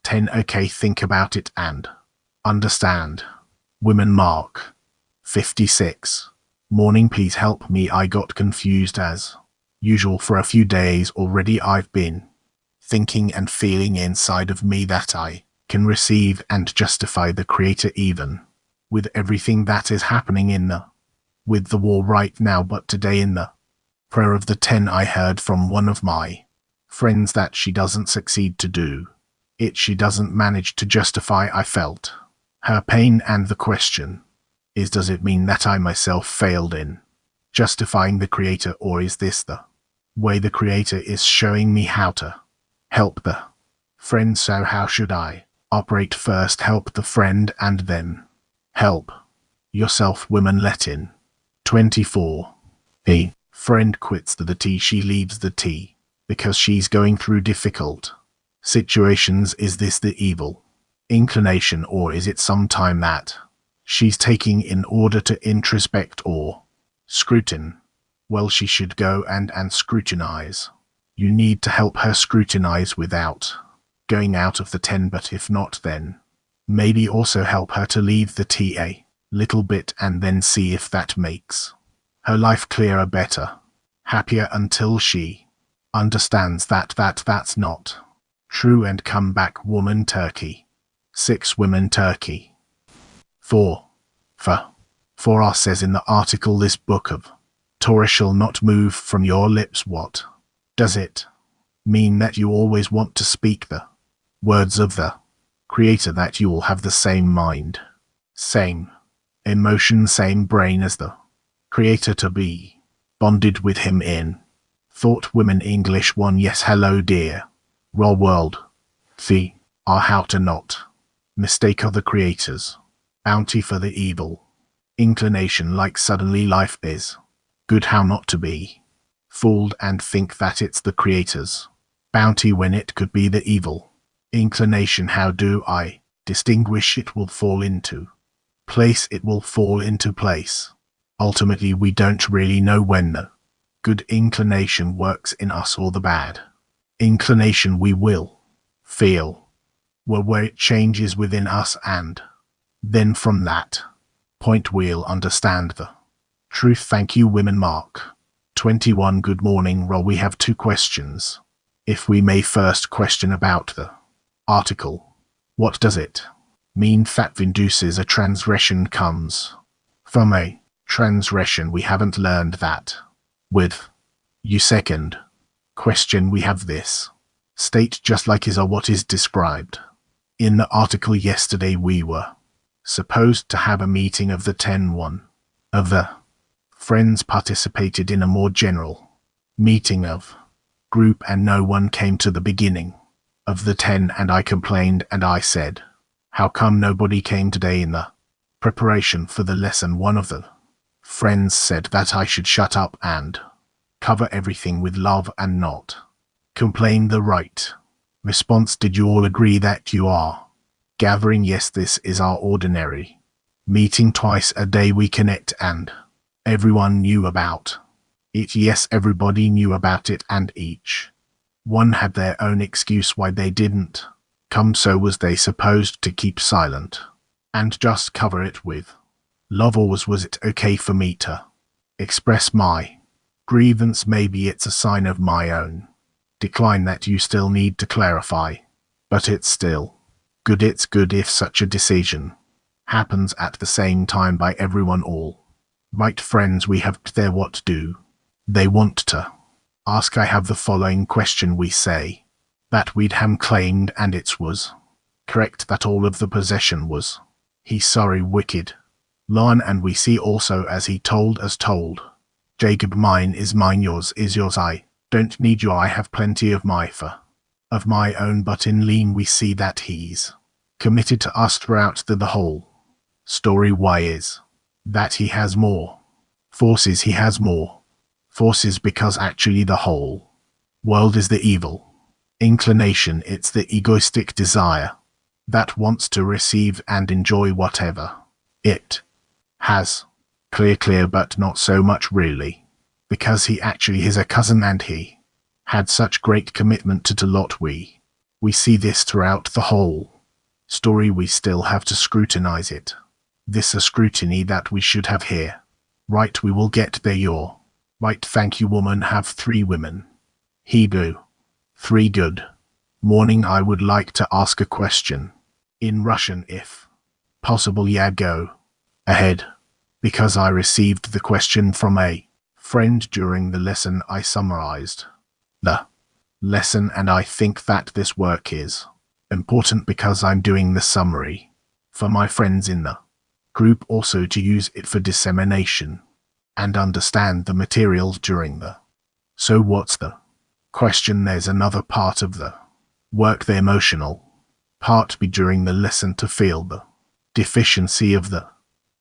10. Okay, think about it and understand. Women. Mark 56. Morning, please help me. I got confused as usual for a few days already. I've been thinking and feeling inside of me that I can receive and justify the Creator even with everything that is happening with the war right now. But today in the prayer of the 10, I heard from one of my friends that she doesn't succeed to do it. She doesn't manage to justify. I felt her pain, and the question is, does it mean that I myself failed in justifying the Creator, or is this the way the Creator is showing me how to help the friend? So how should I operate? First help the friend and then help yourself. Women. Let in 24. A friend quits the tea. She leaves the tea because she's going through difficult situations. Is this the evil inclination, or is it some time that she's taking in order to introspect or scrutinize? Well, she should go and scrutinize. You need to help her scrutinize without going out of the 10, but if not, then maybe also help her to leave the tea a little bit and then see if that makes her life clearer, better, happier, until she understands that that's not true and come back. Woman. Turkey 6. Women. Turkey 4. For us, says in the article, this book of Torah shall not move from your lips. What does it mean? That you always want to speak the words of the Creator, that you will have the same mind, same emotion, same brain as the Creator, to be bonded with him in thought. Women. English 1. Yes, hello dear. Raw world. The are how to not mistake of the Creator's bounty for the evil inclination. Like suddenly life is good, how not to be fooled and think that it's the Creator's bounty when it could be the evil inclination. How do I distinguish? It will fall into place. It will fall into place. Ultimately, we don't really know when the good inclination works in us or the bad inclination. We will feel where it changes within us, and then from that point we'll understand the truth. Thank you. Women. Mark 21. Good morning, Ro. We have 2 questions, if we may. First question about the article. What does it mean that induces a transgression comes from a transgression? We haven't learned that with you. Second question, we have this state just like is or what is described in the article. Yesterday we were supposed to have a meeting of the 10. One of the friends participated in a more general meeting of group, and no one came to the beginning of the 10, and I complained and I said, how come nobody came today in the preparation for the lesson? One of the friends said that I should shut up and cover everything with love and not complain. The right response. Did you all agree that you are gathering? Yes, this is our ordinary meeting. Twice a day we connect, and everyone knew about it. Yes, everybody knew about it, and each one had their own excuse why they didn't come. So was they supposed to keep silent and just cover it with love, or was it okay for me to express my grievance? Maybe it's a sign of my own decline that you still need to clarify, but it's still good. It's good if such a decision happens at the same time by everyone. All right, friends, we have there. What do they want to ask? I have the following question. We say that we'd ham claimed, and it was correct, that all of the possession was he. Sorry, wicked Lon. And we see also, as he told us, told Jacob, mine is mine, yours is yours. I don't need you, I have plenty of my own. But in Lean we see that he's committed to us throughout the whole Story why is that he has more forces, he has more forces because actually the whole world is the evil inclination, it's the egoistic desire that wants to receive and enjoy whatever it has. Clear, but not so much really, because he actually is a cousin and he had such great commitment to Lot. We see this throughout the whole story. We still have to scrutinize it. This a scrutiny that we should have here. Right, we will get there. You're right, thank you. Woman have 3 women. Hebrew 3 good morning. I would like to ask a question in Russian if possible. Yeah, go ahead. Because I received the question from a friend during the lesson. I summarized the lesson and I think that this work is important because I'm doing the summary for my friends in the group, also to use it for dissemination and understand the materials during the. So what's the question? There's another part of the work, the emotional part, be during the lesson to feel the deficiency of the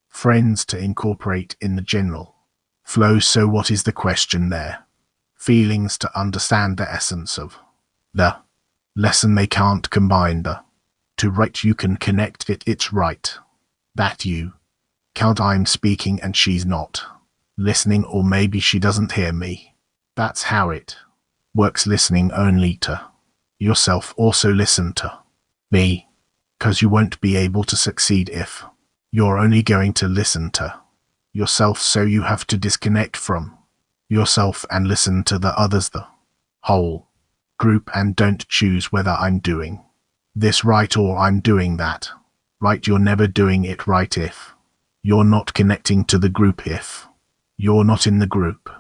friends to incorporate in the general flow. So what is the question there? Feelings to understand the essence of the lesson. They can't combine the two. Right, you can connect it. It's right that you can't. I'm speaking and she's not listening, or maybe she doesn't hear me. That's how it works. Listening only to yourself. Also listen to me, because you won't be able to succeed if you're only going to listen to yourself. So you have to disconnect from yourself and listen to the others, the whole group, and don't choose whether I'm doing this right or I'm doing that right. You're never doing it right if you're not connecting to the group, if you're not in the group,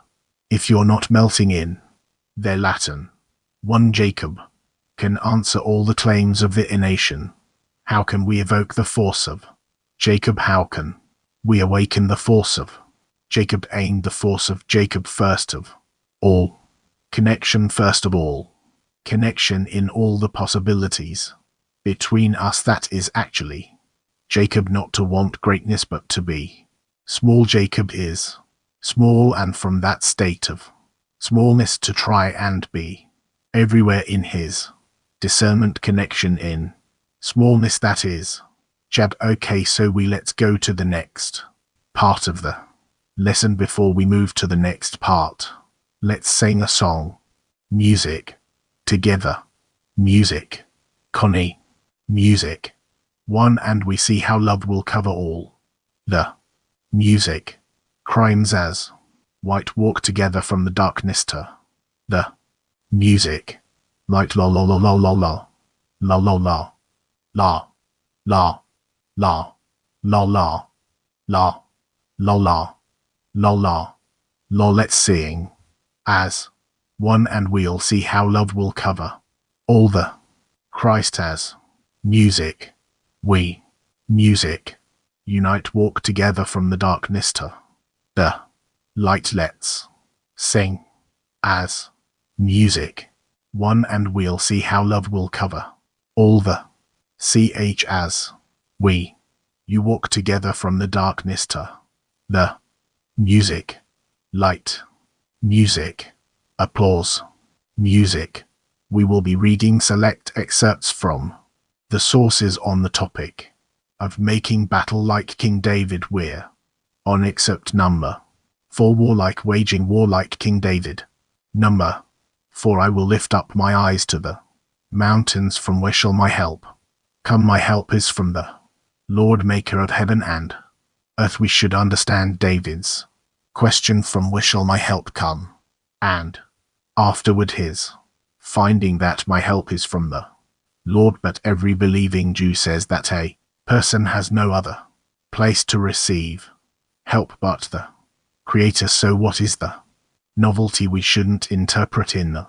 if you're not melting in their Latin. 1 Jacob can answer all the claims of the nation. How can we evoke the force of Jacob? How can we awaken the force of Jacob? Aim the force of Jacob first of all. Connection first of all. Connection in all the possibilities between us. That is actually Jacob, not to want greatness but to be small. Jacob is small, and from that state of smallness to try and be everywhere in his discernment. Connection in smallness, that is Jab. Okay, so let's go to the next part of the lesson. Before we move to the next part, let's sing a song. Music together. Music. Connie. Music. 1, and we see how love will cover all the music. Crimes as white walk together from the darkness to the music. Light. La la la la la la la la la la la la la la la la la la la la. Let's sing as 1, and we'll see how love will cover all the Christ as music. We music unite, walk together from the darkness to the light. Let's sing as music. 1, and we'll see how love will cover all the ch as we you walk together from the darkness to the music. Light. Music. Applause. Music. We will be reading select excerpts from the sources on the topic of making battle like King David. We're on excerpt number 4, war like waging war like King David. Number 4, I will lift up my eyes to the mountains, from where shall my help come? My help is from the Lord, maker of heaven and earth. We should understand David's question, from where shall my help come, and afterward his finding that my help is from the Lord. But every believing Jew says that a person has no other place to receive help but the Creator. So what is the novelty? We shouldn't interpret in the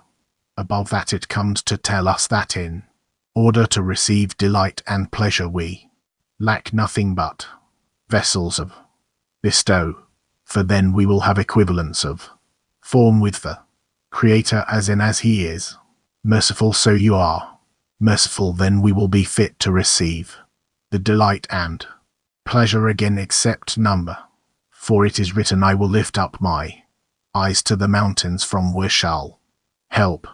above that it comes to tell us that in order to receive delight and pleasure we lack nothing but vessels of bestow, for then we will have equivalence of form with the Creator, as in as he is merciful, so you are merciful. Then we will be fit to receive the delight and pleasure again except number. For it is written, I will lift up my eyes to the mountains, from where shall help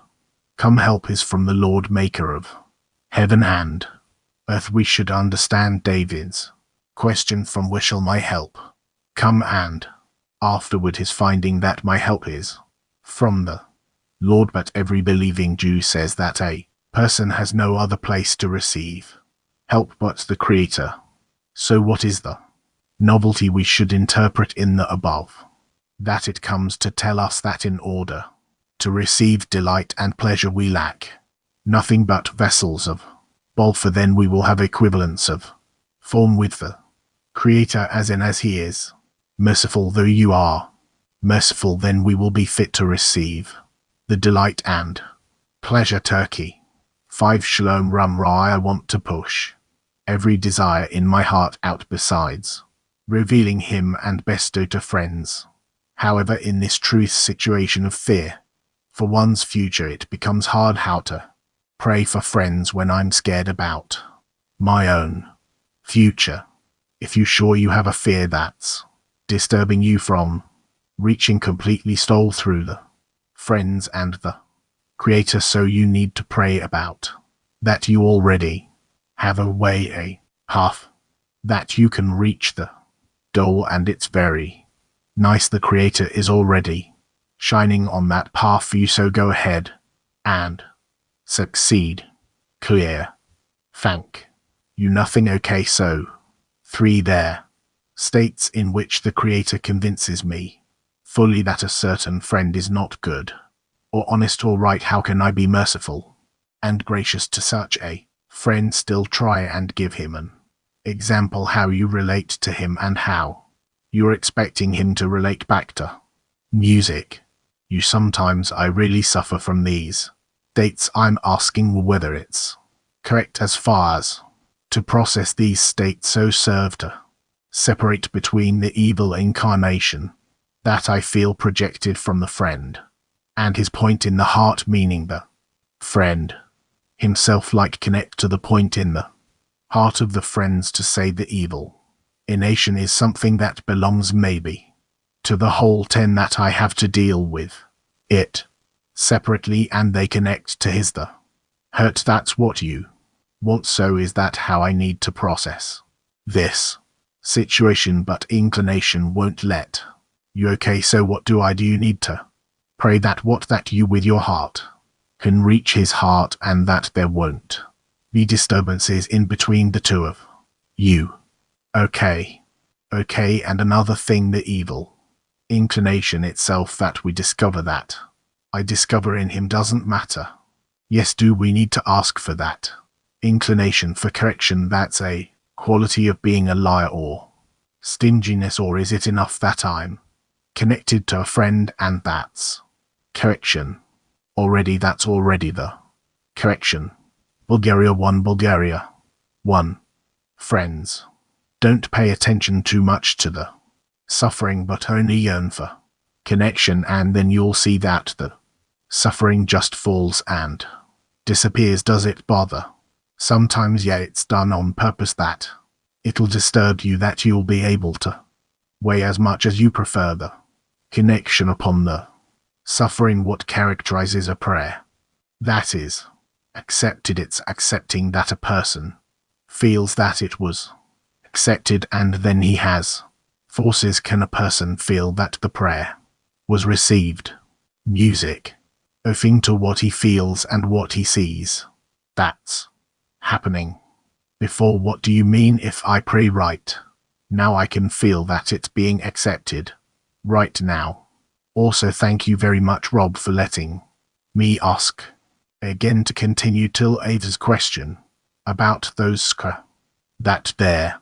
come. Help is from the Lord, maker of heaven and earth. We should understand David's question, from where shall my help come, and afterward his finding that my help is from the Lord. But every believing Jew says that a person has no other place to receive help but the Creator. So what is the novelty we should interpret in the above? That it comes to tell us that in order to receive delight and pleasure we lack nothing but vessels of bowl, for then we will have equivalence of form with the Creator, as in as he is merciful. Though you are merciful, then we will be fit to receive the delight and pleasure. Turkey 5 Shalom Rum Ra. I want to push every desire in my heart out, besides revealing him and bestow to friends. However, in this truth situation of fear for one's future, it becomes hard how to pray for friends when I'm scared about my own future. If you sure you have a fear that's disturbing you from reaching completely stole through the friends and the Creator, so you need to pray about that. You already have a way, a path that you can reach the goal, and it's very nice. The Creator is already shining on that path for you, so go ahead and succeed. Clear. Thank you. Nothing. Okay, so 3 there. States in which the Creator convinces me fully that a certain friend is not good or honest or right. How can I be merciful and gracious to such a friend? Still try and give him an example how you relate to him and how you're expecting him to relate back to music. You sometimes I really suffer from these states. I'm asking whether it's correct as far as to process these states, so serve to separate between the evil incarnation that I feel projected from the friend and his point in the heart, meaning the friend himself, like connect to the point in the heart of the friends to say the evil incarnation is something that belongs maybe to the whole 10 that I have to deal with it separately, and they connect to his the hurt. That's what you want. So is that how I need to process this situation? But inclination won't let you. Okay, so what do I do? You need to pray that you with your heart can reach his heart, and that there won't be disturbances in between the two of you. Okay, and another thing, the evil inclination itself that we discover that I discover in him doesn't matter. Yes, do we need to ask for that inclination for correction? That's a quality of being a liar or stinginess, or is it enough that I'm connected to a friend and that's correction already? That's already the correction. Bulgaria 1 Friends, don't pay attention too much to the suffering, but only yearn for connection, and then you'll see that the suffering just falls and disappears. Does it bother? Sometimes, yeah, it's done on purpose that it'll disturb you, that you'll be able to weigh as much as you prefer the connection upon the suffering. What characterizes a prayer that is accepted? It's accepting that a person feels that it was accepted, and then he has forces. Can a person feel that the prayer was received? Music, owing to what he feels and what he sees. That's happening before. What do you mean? If I pray right now, I can feel that it's being accepted right now. Also, thank you very much, Rob, for letting me ask again to continue till Ava's question about those that they're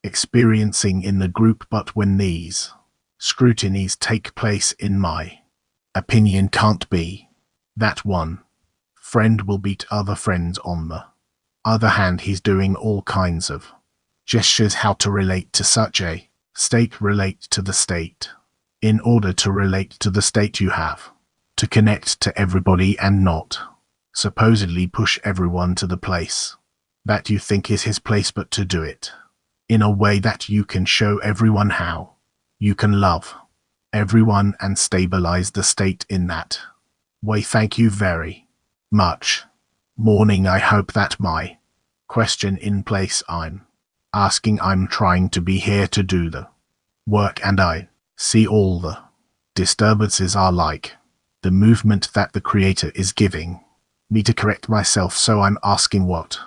experiencing in the group. But when these scrutinies take place, in my opinion, can't be that one friend will beat other friends. On the other hand, he's doing all kinds of gestures how to relate to such a state. Relate to the state. In order to relate to the state, you have to connect to everybody and not supposedly push everyone to the place that you think is his place, but to do it in a way that you can show everyone how you can love everyone and stabilize the state in that way. Thank you very much. Morning. I hope that my question in place I'm asking, I'm trying to be here to do the work, and I see all the disturbances are like the movement that the Creator is giving me to correct myself. So I'm asking, what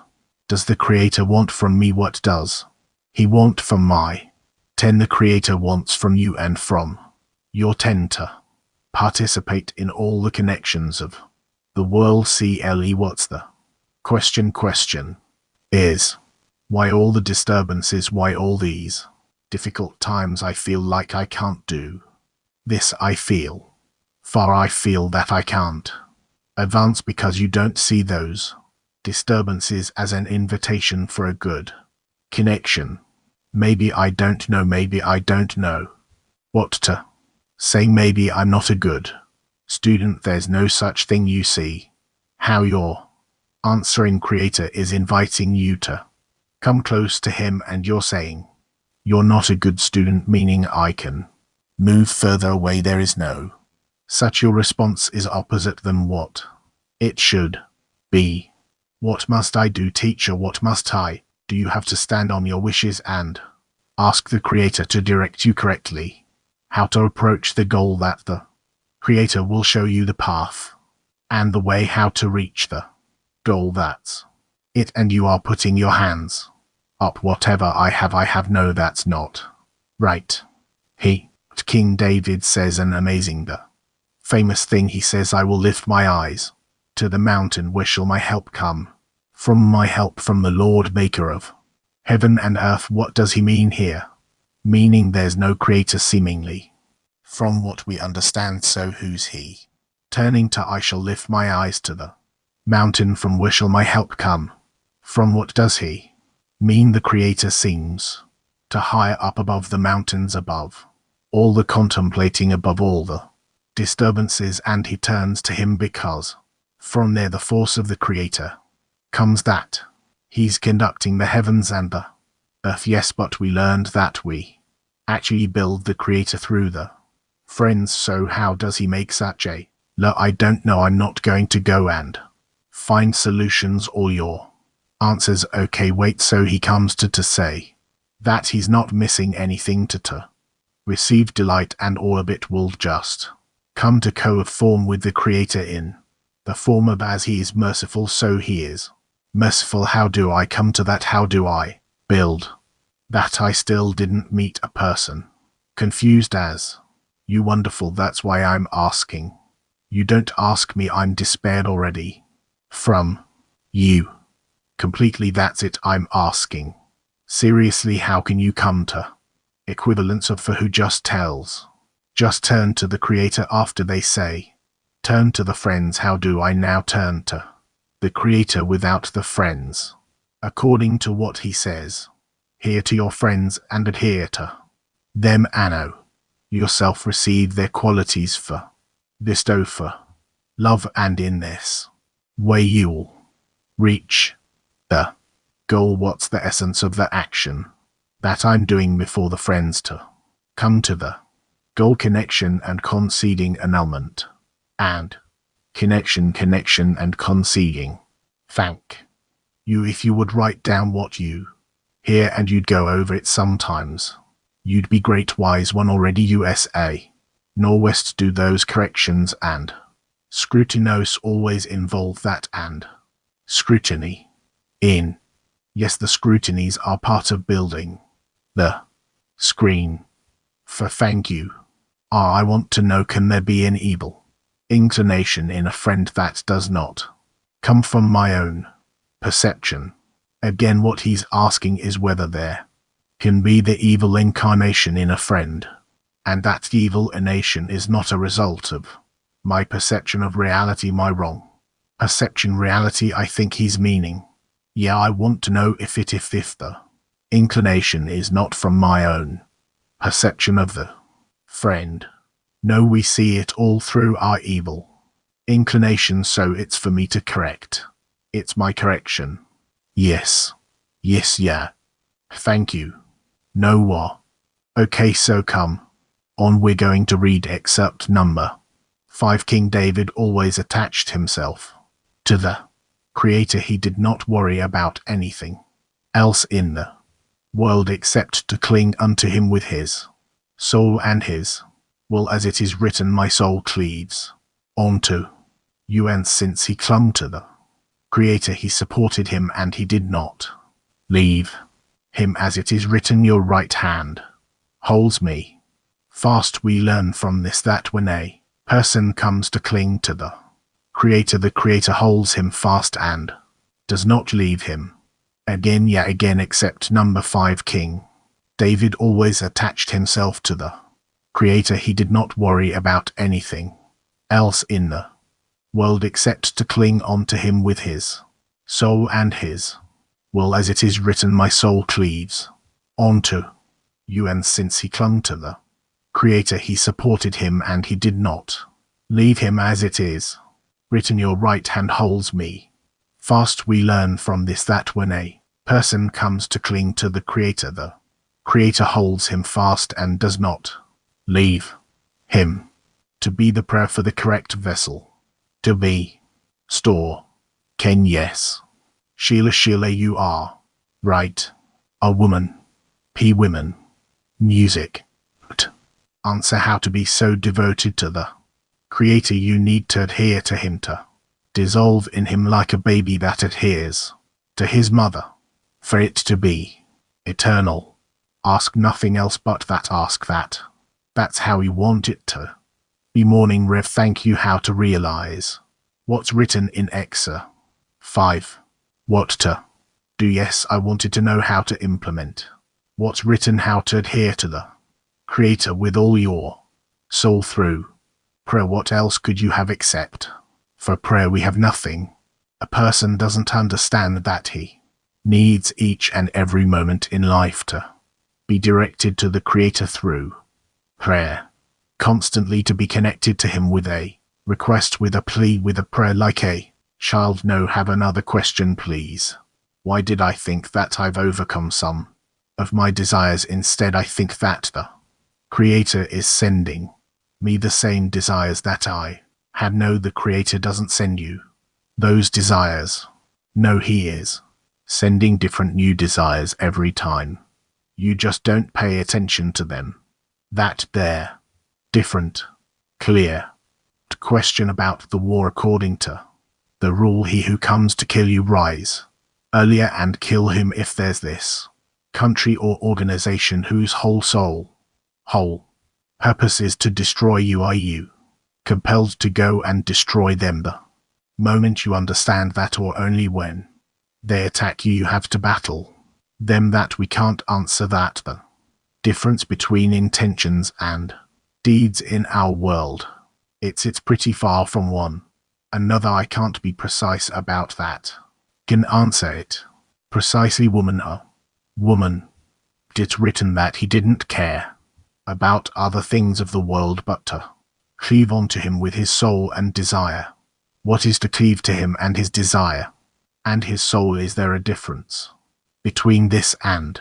does the Creator want from me? What does He want from my 10? The Creator wants from you and from your 10 to participate in all the connections of the world. CLE. What's the question? Question is, why all the disturbances? Why all these difficult times? I feel like I can't do this. I feel I feel that I can't advance because you don't see those disturbances as an invitation for a good connection. Maybe I don't know. Maybe I don't know what to say. Maybe I'm not a good student. There's no such thing. You see how your answering Creator is inviting you to come close to Him, and you're saying you're not a good student, meaning I can move further away. There is no such. Your response is opposite than what it should be. What must I do, teacher? What must I do? You have to stand on your wishes and ask the Creator to direct you correctly how to approach the goal, that the Creator will show you the path and the way how to reach the goal. That's it, and you are putting your hands up. Whatever I have. No, that's not right. King David says an amazing, the famous thing. He says, I will lift my eyes to the mountain. Where shall my help come from? My help from the Lord, maker of heaven and earth. What does he mean here? Meaning there's no Creator seemingly, from what we understand. So who's he turning to? I shall lift my eyes to the mountain. From where shall my help come from? What does he mean? The Creator seems to higher up above the mountains, above all the contemplating, above all the disturbances, and he turns to Him because from there the force of the Creator comes, that He's conducting the heavens and the earth. Yes, but we learned that we actually build the Creator through the friends. So how does He make such a I don't know. I'm not going to go and find solutions or your answers. Okay, wait. So he comes to say that he's not missing anything to receive delight, and all of it will just come to co-form with the Creator in the form of as He is merciful, so He is merciful. How do I come to that? How do I build that? I still didn't meet a person confused as you. Wonderful. That's why I'm asking. You don't ask me. I'm despaired already from you completely. That's it. I'm asking seriously, how can you come to equivalence of for who just tells? Just turn to the Creator after they say turn to the friends. How do I now turn to the Creator without the friends? According to what He says, hear to your friends and adhere to them. Anno yourself receive their qualities for bestow for love, and in this way you'll reach the goal. What's the essence of the action that I'm doing before the friends to come to the goal? Connection and conceding, annulment and connection and conceding. Thank you. If you would write down what you hear and you'd go over it sometimes, you'd be great. Wise one already. USA Norwest do those corrections and scrutinos always involve that and scrutiny in. Yes, the scrutinies are part of building the screen for thank you. I want to know, can there be an evil inclination in a friend that does not come from my own perception? Again, what he's asking is whether there can be the evil incarnation in a friend, and that evil incarnation is not a result of my perception of reality, my wrong perception reality. I think he's meaning, yeah, I want to know if the inclination is not from my own perception of the friend. No, we see it all through our evil inclination, so it's for me to correct. It's my correction. Yes. Yes, yeah. Thank you. No what? Okay, so come on, we're going to read excerpt number 5. King David always attached himself to the Creator. He did not worry about anything else in the world except to cling unto him with his soul and his will, as it is written, my soul cleaves unto you. And since he clung to the Creator, he supported him and he did not leave him, as it is written, your right hand holds me fast. We learn from this that when a person comes to cling to the Creator holds him fast and does not leave him again, yet again. Except number 5. King David always attached himself to the Creator. He did not worry about anything else in the world except to cling on to him with his soul and his will, as it is written, my soul cleaves onto you. And since he clung to the Creator, he supported him and he did not leave him, as it is written, your right hand holds me fast. We learn from this that when a person comes to cling to the Creator holds him fast and does not leave him. To be the prayer for the correct vessel. To be store. Ken, yes. Sheila, you are right. A woman. P, women. Music. T. Answer, how to be so devoted to the Creator. You need to adhere to him, to dissolve in him like a baby that adheres to his mother. For it to be eternal. Ask nothing else but that. Ask that. That's how you want it to be. Morning Rev, thank you. How to realize what's written in Exa 5. What to do? Yes, I wanted to know how to implement what's written, how to adhere to the Creator with all your soul through prayer. What else could you have except for prayer? We have nothing. A person doesn't understand that he needs each and every moment in life to be directed to the Creator through prayer, constantly to be connected to him with a request, with a plea, with a prayer, like a child. No, have another question, please. Why did I think that I've overcome some of my desires? Instead, I think that the Creator is sending me the same desires that I had. No, the Creator doesn't send you those desires. No, he is sending different new desires every time. You just don't pay attention to them. That they're different. Clear. To question about the war, according to the rule, he who comes to kill you rise earlier and kill him. If there's this country or organization whose whole purpose is to destroy you, are you compelled to go and destroy them the moment you understand that, or only when they attack you, you have to battle them? That we can't answer that. The difference between intentions and deeds in our world, it's pretty far from one another. I can't be precise about that. Can answer it precisely. Woman, a woman. It's written that he didn't care about other things of the world but to cleave onto him with his soul and desire. What is to cleave to him and his desire and his soul? Is there a difference between this and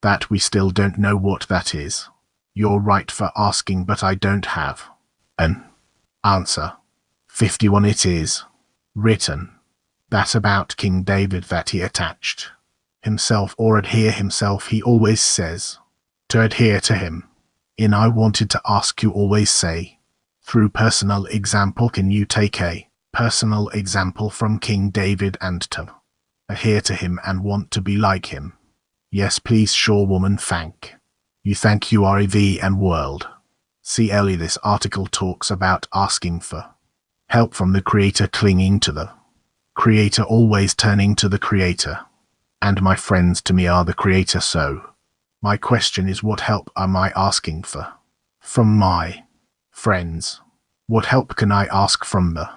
that? We still don't know what that is. You're right for asking, but I don't have an answer. 51. It is written that about King David that he attached himself or adhere himself. He always says to adhere to him. I wanted to ask you, always say through personal example. Can you take a personal example from King David and to adhere to him and want to be like him? Yes, please. Sure, woman. Thank you REV and world. CLE. This article talks about asking for help from the Creator, clinging to the Creator, always turning to the Creator. And my friends to me are the Creator. So my question is, what help am I asking for from my friends? What help can I ask from the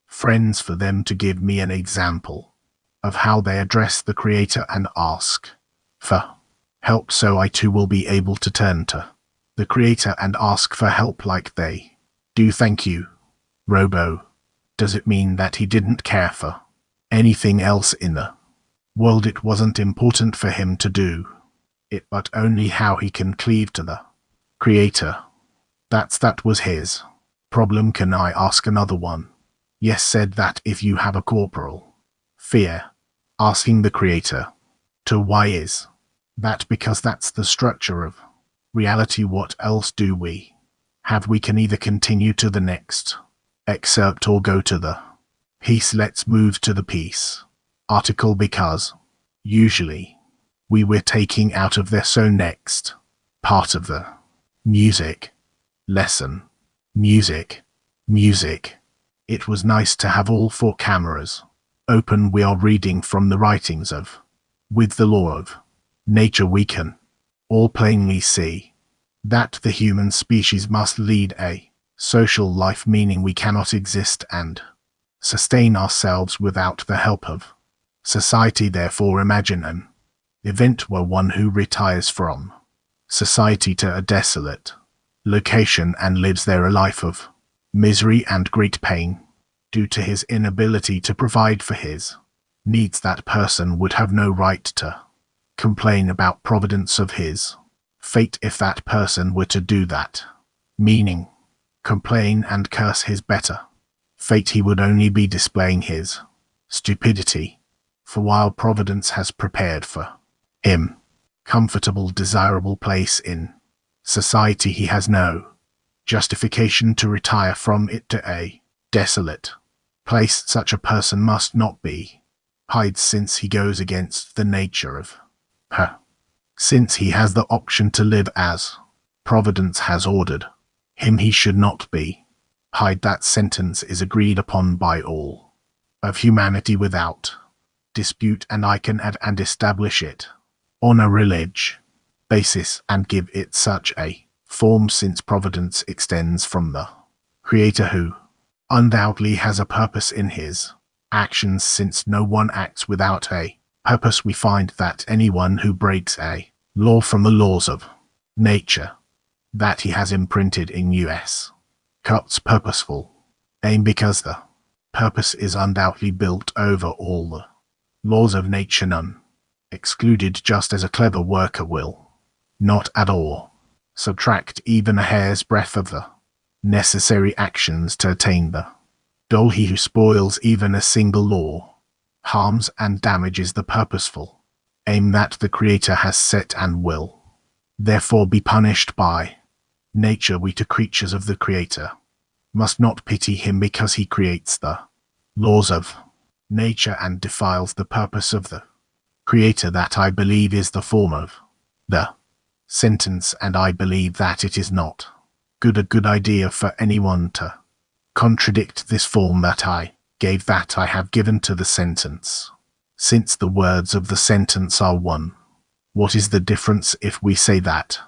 friends for them to give me an example of how they address the Creator and ask for help, so I too will be able to turn to the Creator and ask for help like they do? Thank you. Robo. Does it mean that he didn't care for anything else in the world? It wasn't important for him to do it, but only how he can cleave to the Creator. That was his problem. Can I ask another one? Yes, said that if you have a corporal fear, asking the Creator to why is that, because that's the structure of reality. What else do we have? We can either continue to the next excerpt or go to the piece. Let's move to the piece article, because usually we were taking out of there. So next part of the music lesson. Music. It was nice to have all four cameras open. We are reading from the writings of With the Law of Nature. We can all plainly see that the human species must lead a social life, meaning we cannot exist and sustain ourselves without the help of society. Therefore, imagine an event where one who retires from society to a desolate location and lives there a life of misery and great pain due to his inability to provide for his needs. That person would have no right to complain about providence of his fate. If that person were to do that, meaning complain and curse his better fate, he would only be displaying his stupidity. For while Providence has prepared for him comfortable, desirable place in society, he has no justification to retire from it to a desolate place. Such a person must not be pied, since he goes against the nature of her. Since he has the option to live as Providence has ordered him, he should not be pied. That sentence is agreed upon by all of humanity without dispute, and I can add and establish it on a religious basis and give it such a form, since Providence extends from the Creator, who undoubtedly has a purpose in his actions. Since no one acts without a purpose, we find that anyone who breaks a law from the laws of nature that he has imprinted in us cuts purposeful aim, because the purpose is undoubtedly built over all the laws of nature, none excluded, just as a clever worker will not add or subtract even a hair's breadth of the necessary actions to attain the goal. He who spoils even a single law harms and damages the purposeful aim that the Creator has set, and will therefore be punished by nature. We, to creatures of the Creator, must not pity him because he creates the laws of nature and defiles the purpose of the Creator. That, I believe, is the form of the sentence, and I believe that it is not a good idea for anyone to contradict this form that I gave, that I have given to the sentence, since the words of the sentence are one. What is the difference if we say that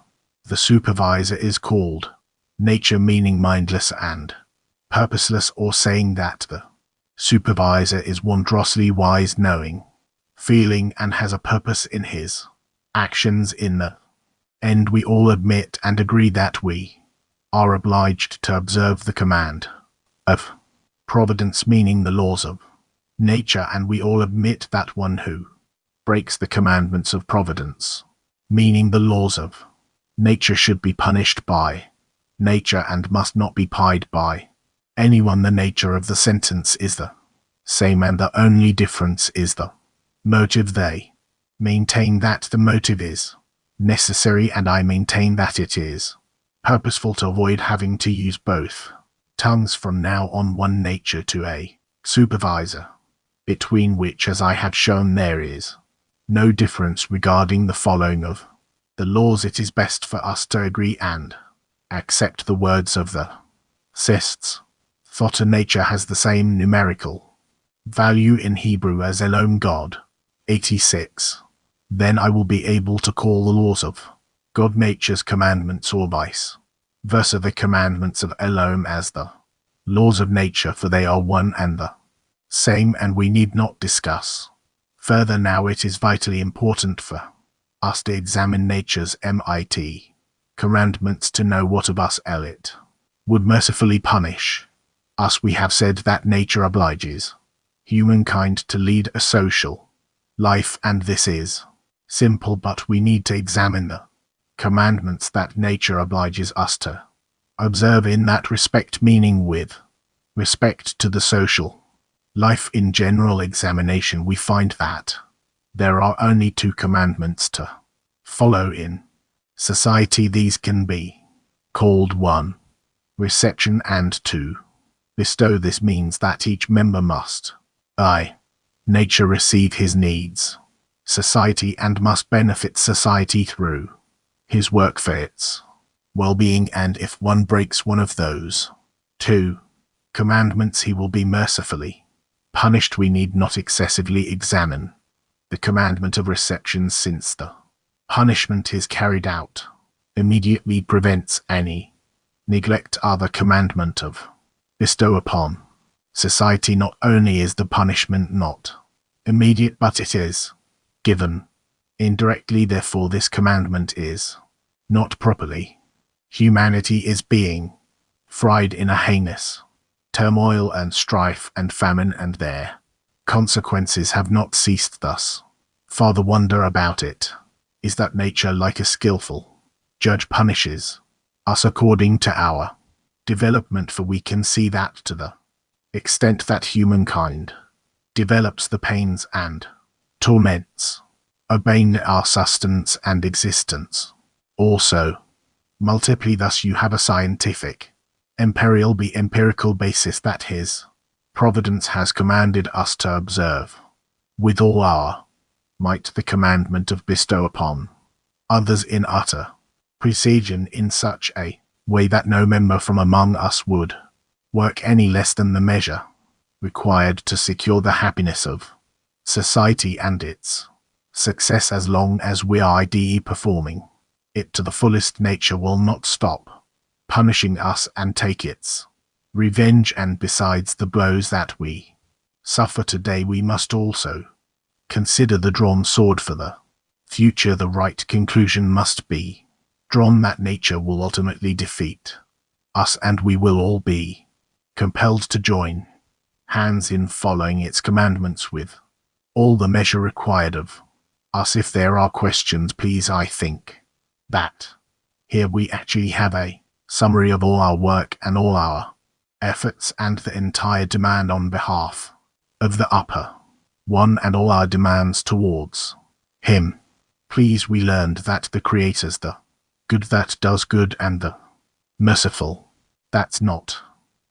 the supervisor is called nature, meaning mindless and purposeless, or saying that the supervisor is wondrously wise, knowing, feeling, and has a purpose in his actions? In the end, we all admit and agree that we are obliged to observe the command of Providence, meaning the laws of nature, and we all admit that one who breaks the commandments of Providence, meaning the laws of nature, should be punished by nature and must not be pied by anyone. The nature of the sentence is the same, and the only difference is the motive. They maintain that the motive is necessary, and I maintain that it is purposeful, to avoid having to use both tongues from now on. One nature to a supervisor, between which, as I have shown, there is no difference regarding the following of the laws. It is best for us to agree and accept the words of the Sists. Thought a nature has the same numerical value in Hebrew as Elohim God. 86. Then I will be able to call the laws of God nature's commandments, or vice versa the commandments of Elohim as the laws of nature, for they are one and the same, and we need not discuss further now. It is vitally important for us to examine nature's commandments to know what of us it would mercifully punish us. We have said that nature obliges humankind to lead a social life, and this is Simple, but we need to examine the commandments that nature obliges us to observe in that respect, meaning with respect to the social life in general examination. We find that there are only two commandments to follow in society. These can be called 1. Reception, and 2. Bestow. This means that each member must nature receive his needs, society, and must benefit society through his work for its well-being, and if one breaks one of those 2 commandments, he will be mercifully punished. We need not excessively examine the commandment of reception, since the punishment is carried out immediately prevents any neglect. The commandment of bestow upon society, not only is the punishment not immediate, but it is given indirectly. Therefore this commandment is not properly. Humanity is being fried in a heinous turmoil and strife and famine, and their consequences have not ceased thus far. The wonder about it is that nature, like a skillful judge, punishes us according to our development, for we can see that to the extent that humankind develops, the pains and torments obtain our sustenance and existence also multiply. Thus you have a scientific, empirical basis that his providence has commanded us to observe with all our might the commandment of bestow upon others in utter precision, in such a way that no member from among us would work any less than the measure required to secure the happiness of society and its success. As long as we are performing it to the fullest, nature will not stop punishing us and take its revenge, and besides the blows that we suffer today, we must also consider the drawn sword for the future. The right conclusion must be drawn that nature will ultimately defeat us, and we will all be compelled to join hands in following its commandments with all the measure required of us. If there are questions, please. I think that here we actually have a summary of all our work and all our efforts, and the entire demand on behalf of the upper one, and all our demands towards him. Please, we learned that the Creator's the good that does good, and the merciful that's not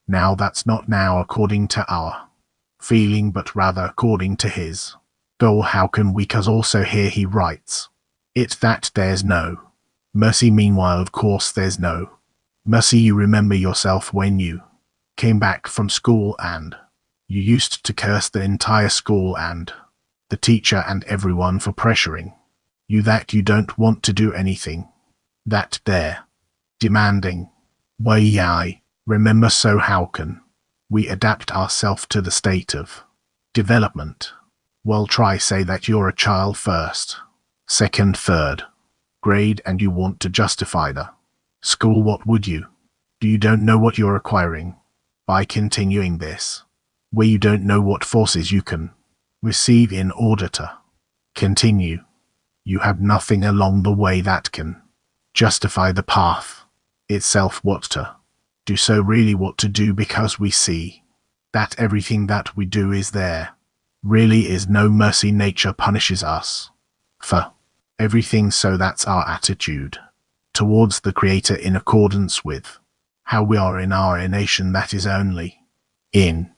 now according to our feeling, but rather according to his goal. How can we? 'Cause also here he writes it that there's no mercy. Meanwhile, of course, there's no mercy. You remember yourself when you came back from school and you used to curse the entire school and the teacher and everyone for pressuring you that you don't want to do anything that they're demanding. Why, I remember. So how can we adapt ourselves to the state of development? Well, try say that you're a child, first, second, third grade, and you want to justify the school. What would you do? You don't know what you're acquiring by continuing this, where you don't know what forces you can receive in order to continue. You have nothing along the way that can justify the path itself, what to do. So really what to do, because we see that everything that we do is there really is no mercy. Nature punishes us for everything, so that's our attitude towards the Creator in accordance with how we are in our nation. That is only in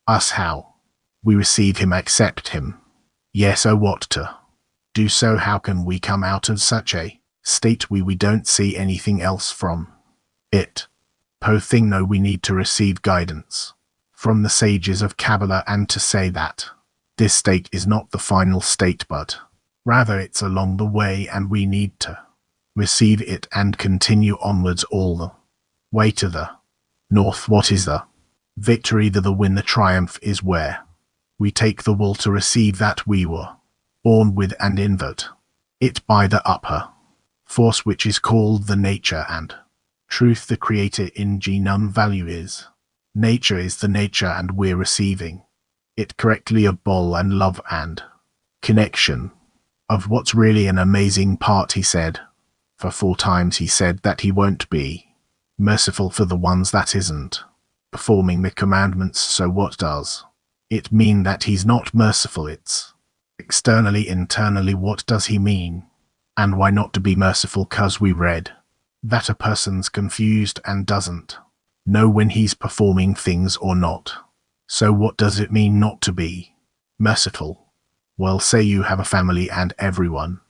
us how we receive him, accept him. Yes, oh, what to do? So how can we come out of such a state? We don't see anything else from it. Po thing, no, we need to receive guidance from the sages of Kabbalah, and to say that this state is not the final state, but rather it's along the way, and we need to receive it and continue onwards all the way to the north. What is the victory? The win, the triumph is where we take the will to receive that we were born with and invert it by the upper force, which is called the nature and truth. The Creator in Genome value is nature is the nature, and we're receiving it correctly of ball and love and connection Of what's really an amazing part, he said. For 4 times he said that he won't be merciful for the ones that isn't performing the commandments. So what does it mean that he's not merciful? It's externally, internally. What does he mean? And why not to be merciful? 'Cause we read that a person's confused and doesn't know when he's performing things or not. So what does it mean not to be merciful? Well, say you have a family and everyone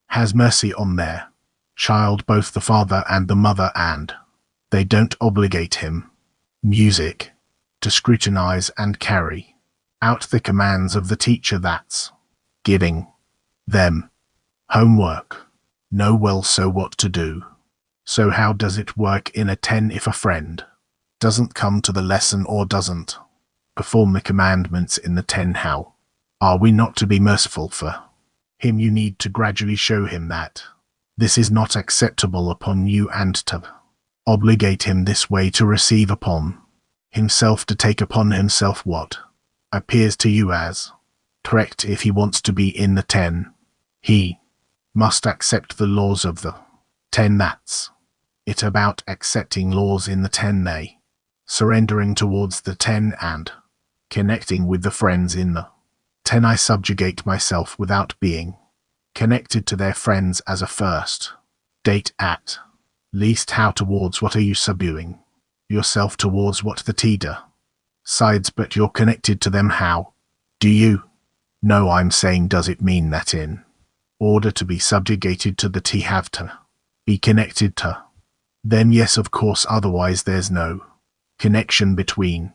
has mercy on their child, both the father and the mother, and they don't obligate him, music, to scrutinize and carry out the commands of the teacher that's giving them homework. Know well so what to do. So how does it work in a 10 if a friend doesn't come to the lesson or doesn't perform the commandments in the 10? How are we not to be merciful for him? You need to gradually show him that this is not acceptable upon you, and to obligate him this way to receive upon himself, to take upon himself what appears to you as correct. If he wants to be in the 10, he must accept the laws of the 10. That's it about accepting laws in the 10, they surrendering towards the 10 and connecting with the friends in the 10. I subjugate myself without being connected to their friends as a first date. At least how towards what are you subduing yourself towards? What the Teda sides, but you're connected to them. How do you know? I'm saying, does it mean that in order to be subjugated to the T have to be connected to them? Yes, of course, otherwise there's no connection between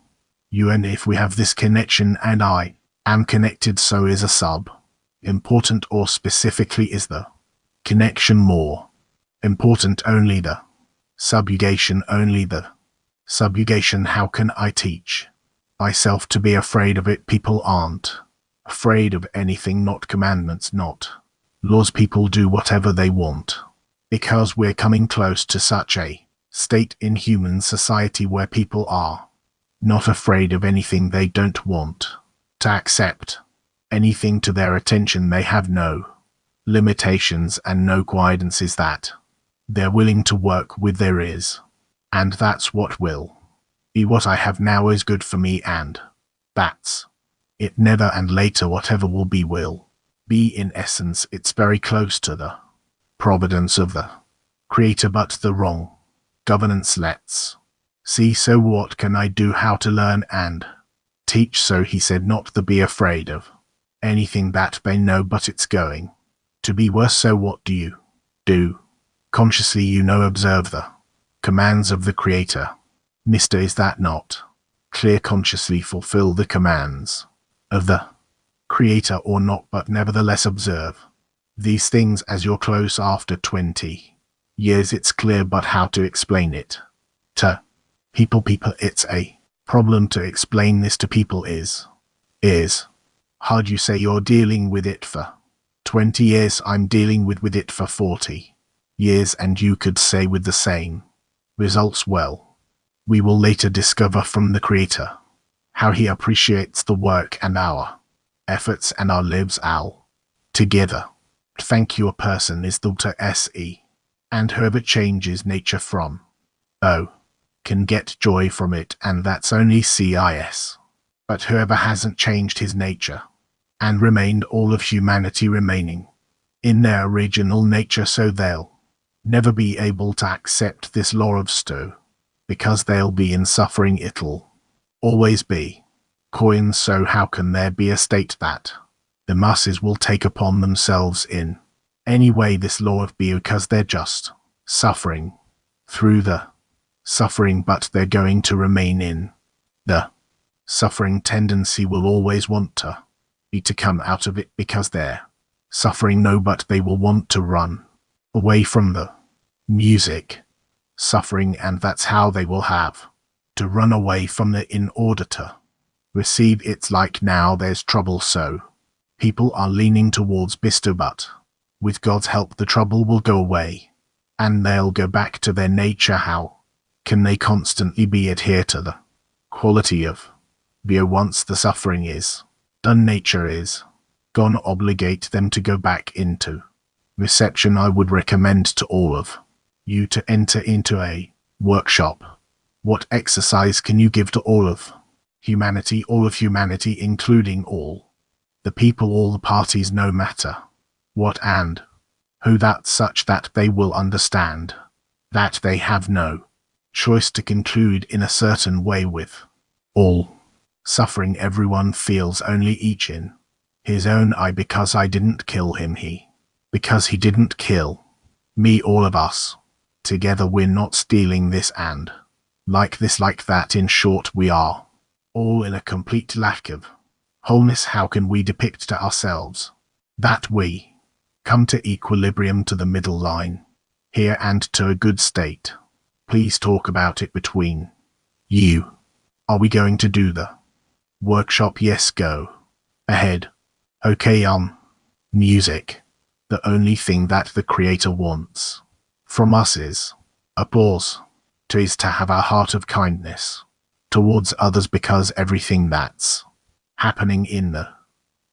you, and if we have this connection and I am connected, so is a sub important, or specifically is the connection more important? Only the subjugation, only the subjugation. How can I teach myself to be afraid of it? People aren't afraid of anything, not commandments, not laws. People do whatever they want, because we're coming close to such a state in human society where people are not afraid of anything. They don't want to accept anything to their attention. They have no limitations and no guidances that they're willing to work with. There is, and that's what will be. What I have now is good for me, and that's it. Never and later whatever will be. In essence, it's very close to the providence of the Creator, but the wrong governance. Let's see. So what can I do? How to learn and teach? So he said not to be afraid of anything that they know, but it's going to be worse. So what do you do? Consciously, observe the commands of the Creator. Mister, is that not clear? Consciously fulfill the commands of the Creator or not, but nevertheless observe these things as you're close. After 20 years it's clear, but how to explain it to people? It's a problem to explain this to people. Is hard. You say you're dealing with it for 20 years. I'm dealing with it for 40 years, and you could say with the same results. Well, we will later discover from the Creator how he appreciates the work and our efforts and our lives all together. Thank you. A person is thought to se, and whoever changes nature from o can get joy from it, and that's only cis. But whoever hasn't changed his nature and remained all of humanity remaining in their original nature, so they'll never be able to accept this law of sto, because they'll be in suffering. It'll always be coins. So how can there be a state that the masses will take upon themselves in any way this law of be? Because they're just suffering through the suffering, but they're going to remain in the suffering. Tendency will always want to be to come out of it, because they're suffering. No, but they will want to run away from the music suffering, and that's how they will have to run away from it in order to receive. It's like now there's trouble, so people are leaning towards Bisto, but with God's help the trouble will go away and they'll go back to their nature. How can they constantly be adhere to the quality of Bio once the suffering is done? Nature is gonna obligate them to go back into reception. I would recommend to all of you to enter into a workshop. What exercise can you give to all of humanity, including all the people, all the parties, no matter what and who, that such that they will understand that they have no choice to conclude in a certain way with all suffering. Everyone feels only each in his own eye, because I didn't kill him, because he didn't kill me, all of us together. We're not stealing this and like this, like that. In short, we are all in a complete lack of wholeness. How can we depict to ourselves that we come to equilibrium, to the middle line here, and to a good state? Please talk about it between you. Are we going to do the workshop? Yes, go ahead. Okay, music. The only thing that the Creator wants from us is a pause, is to have a heart of kindness towards others, because everything that's happening in the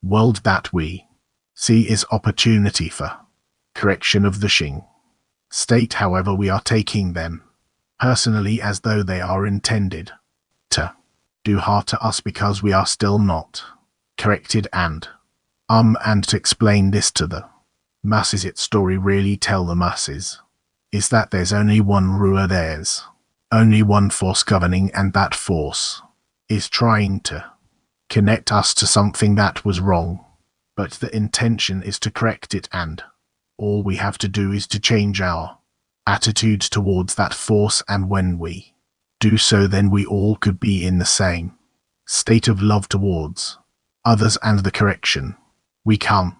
world that we see is opportunity for correction of the Xing state. However, we are taking them personally as though they are intended to do harm to us, because we are still not corrected. And to explain this to the masses, its story really tell the masses is that there's only one ruler, there's only one force governing, and that force is trying to connect us to something that was wrong, but the intention is to correct it, and all we have to do is to change our attitudes towards that force, and when we do so, then we all could be in the same state of love towards others and the correction we come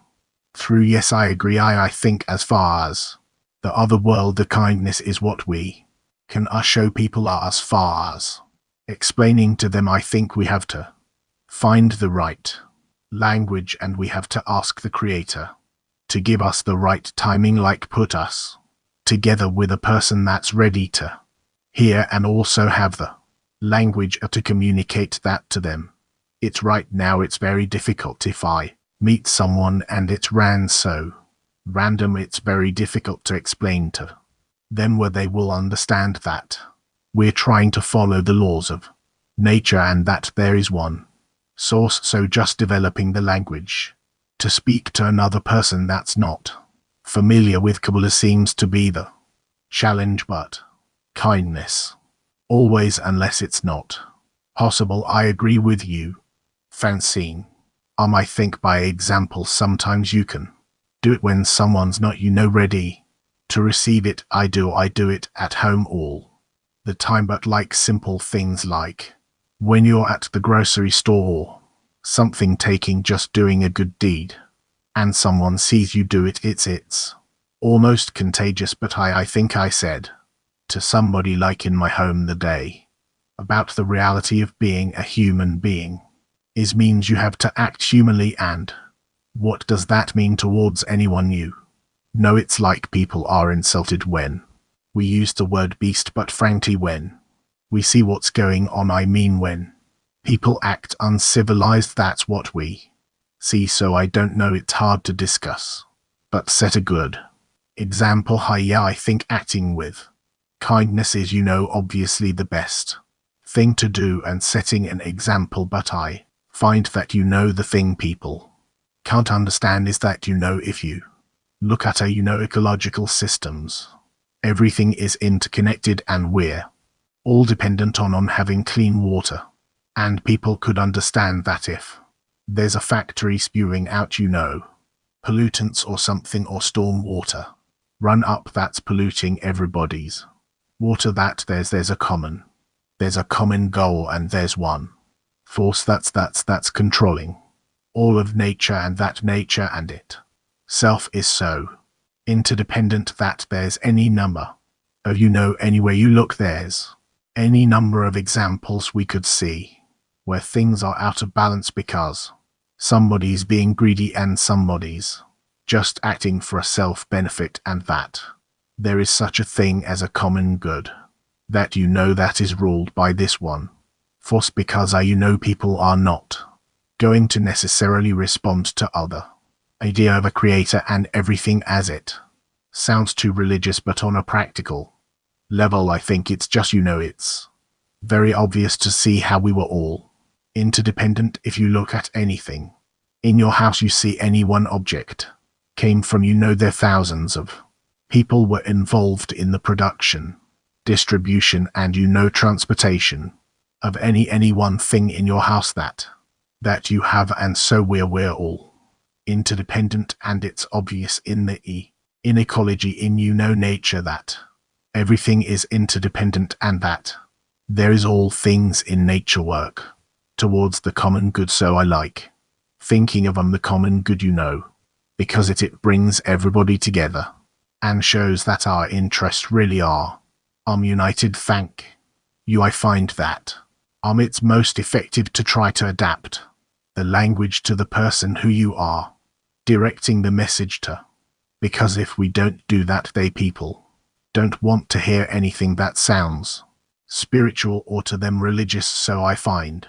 through. Yes, I agree. I think as far as the other world, the kindness is what we can show people. As far as explaining to them, I think we have to find the right language, and we have to ask the Creator to give us the right timing, like put us together with a person that's ready to hear and also have the language to communicate that to them. It's right now, it's very difficult. If I meet someone and it's so random, it's very difficult to explain to them where they will understand that we're trying to follow the laws of nature and that there is one source. So just developing the language to speak to another person that's not familiar with Kabbalah seems to be the challenge, but kindness always, unless it's not possible. I agree with you, Francine. I think by example, sometimes you can do it when someone's not, ready to receive it. I do it at home all the time, but like simple things like when you're at the grocery store or something, just doing a good deed, and someone sees you do it, it's almost contagious. But I think I said to somebody, like in my home the day, about the reality of being a human being means you have to act humanly. And what does that mean towards anyone you know? It's like people are insulted when we use the word beast, but frankly, when we see what's going on, I mean when people act uncivilized, that's what we see. So I don't know, it's hard to discuss, but set a good example. I think acting with kindness is, obviously the best thing to do, and setting an example. But I find that the thing people can't understand is that if you look at ecological systems, everything is interconnected, and we're all dependent on having clean water. And people could understand that if there's a factory spewing out pollutants or something, or storm water run up that's polluting everybody's water, that there's a common goal, and there's one force that's controlling all of nature, and that nature and it self is so interdependent that there's any number of anywhere you look, there's any number of examples we could see where things are out of balance because somebody's being greedy and somebody's just acting for a self-benefit, and that there is such a thing as a common good that that is ruled by this one force, because people are not going to necessarily respond to other idea of a creator and everything as it. Sounds too religious, but on a practical level, I think it's just, it's very obvious to see how we were all interdependent. If you look at anything in your house, you see any one object came from, there thousands of people were involved in the production, distribution, and transportation of any one thing in your house that you have. And so we're all interdependent, and it's obvious in the in ecology, in nature, that everything is interdependent, and that there is all things in nature work towards the common good. So I like thinking of the common good, because it brings everybody together and shows that our interests really are united. Thank you. I find that it's most effective to try to adapt the language to the person who you are directing the message to, because if we don't do that, people don't want to hear anything that sounds spiritual or to them religious. So I find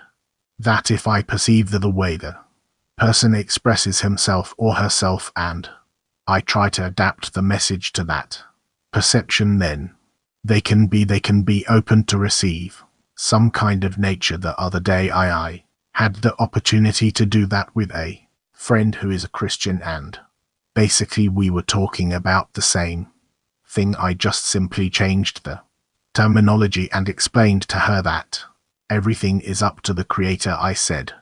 that if I perceive the way the person expresses himself or herself, and I try to adapt the message to that perception, then they can be open to receive some kind of nature. The other day I had the opportunity to do that with a friend who is a Christian, and basically we were talking about the same thing. I just simply changed the terminology and explained to her that everything is up to the creator. I said,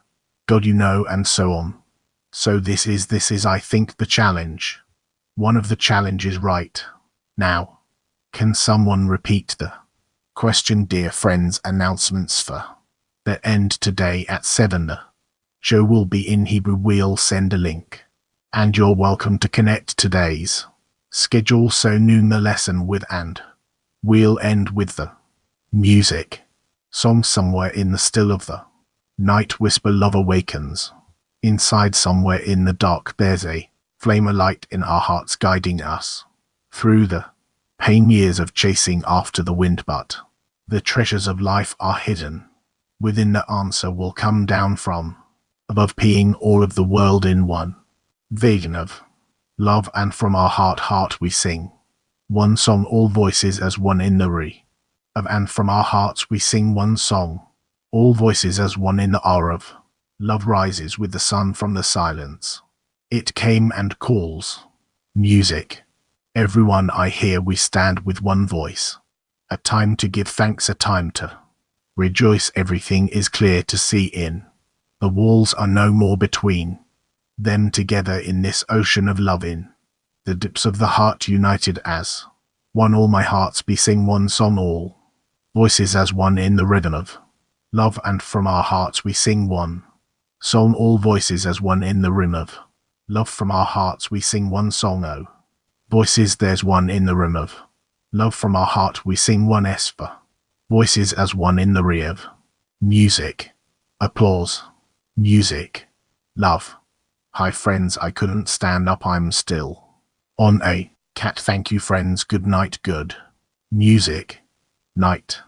God, and so on. So this is, I think, the challenge. One of the challenges right now. Can someone repeat the question? Dear friends, announcements for the end today at 7. The show will be in Hebrew. We'll send a link, and you're welcome to connect today's schedule. So noon the lesson with, and we'll end with the music song Somewhere in the Still of the Night. Whisper, love awakens inside. Somewhere in the dark there's a flame, a light in our hearts, guiding us through the pain, years of chasing after the wind, but the treasures of life are hidden within. The answer will come down from above, peeing all of the world in one vision of love. And from our heart we sing one song, all voices as one in the re of. And from our hearts we sing one song, all voices as one in the hour of love. Rises with the sun from the silence, it came and calls. Music, everyone I hear, we stand with one voice. A time to give thanks, a time to rejoice. Everything is clear to see in. The walls are no more between them. Together in this ocean of love, in the dips of the heart, united as one. All my hearts be sing one song, all voices as one in the rhythm of love. And from our hearts we sing one song, all voices as one in the rhythm of love. From our hearts we sing one song, oh voices, there's one in the rhythm of love. From our heart we sing one esper, voices as one in the re of music. Applause, music, love. Hi friends, I couldn't stand up, I'm still on a cat. Thank you friends, good night, good music, night.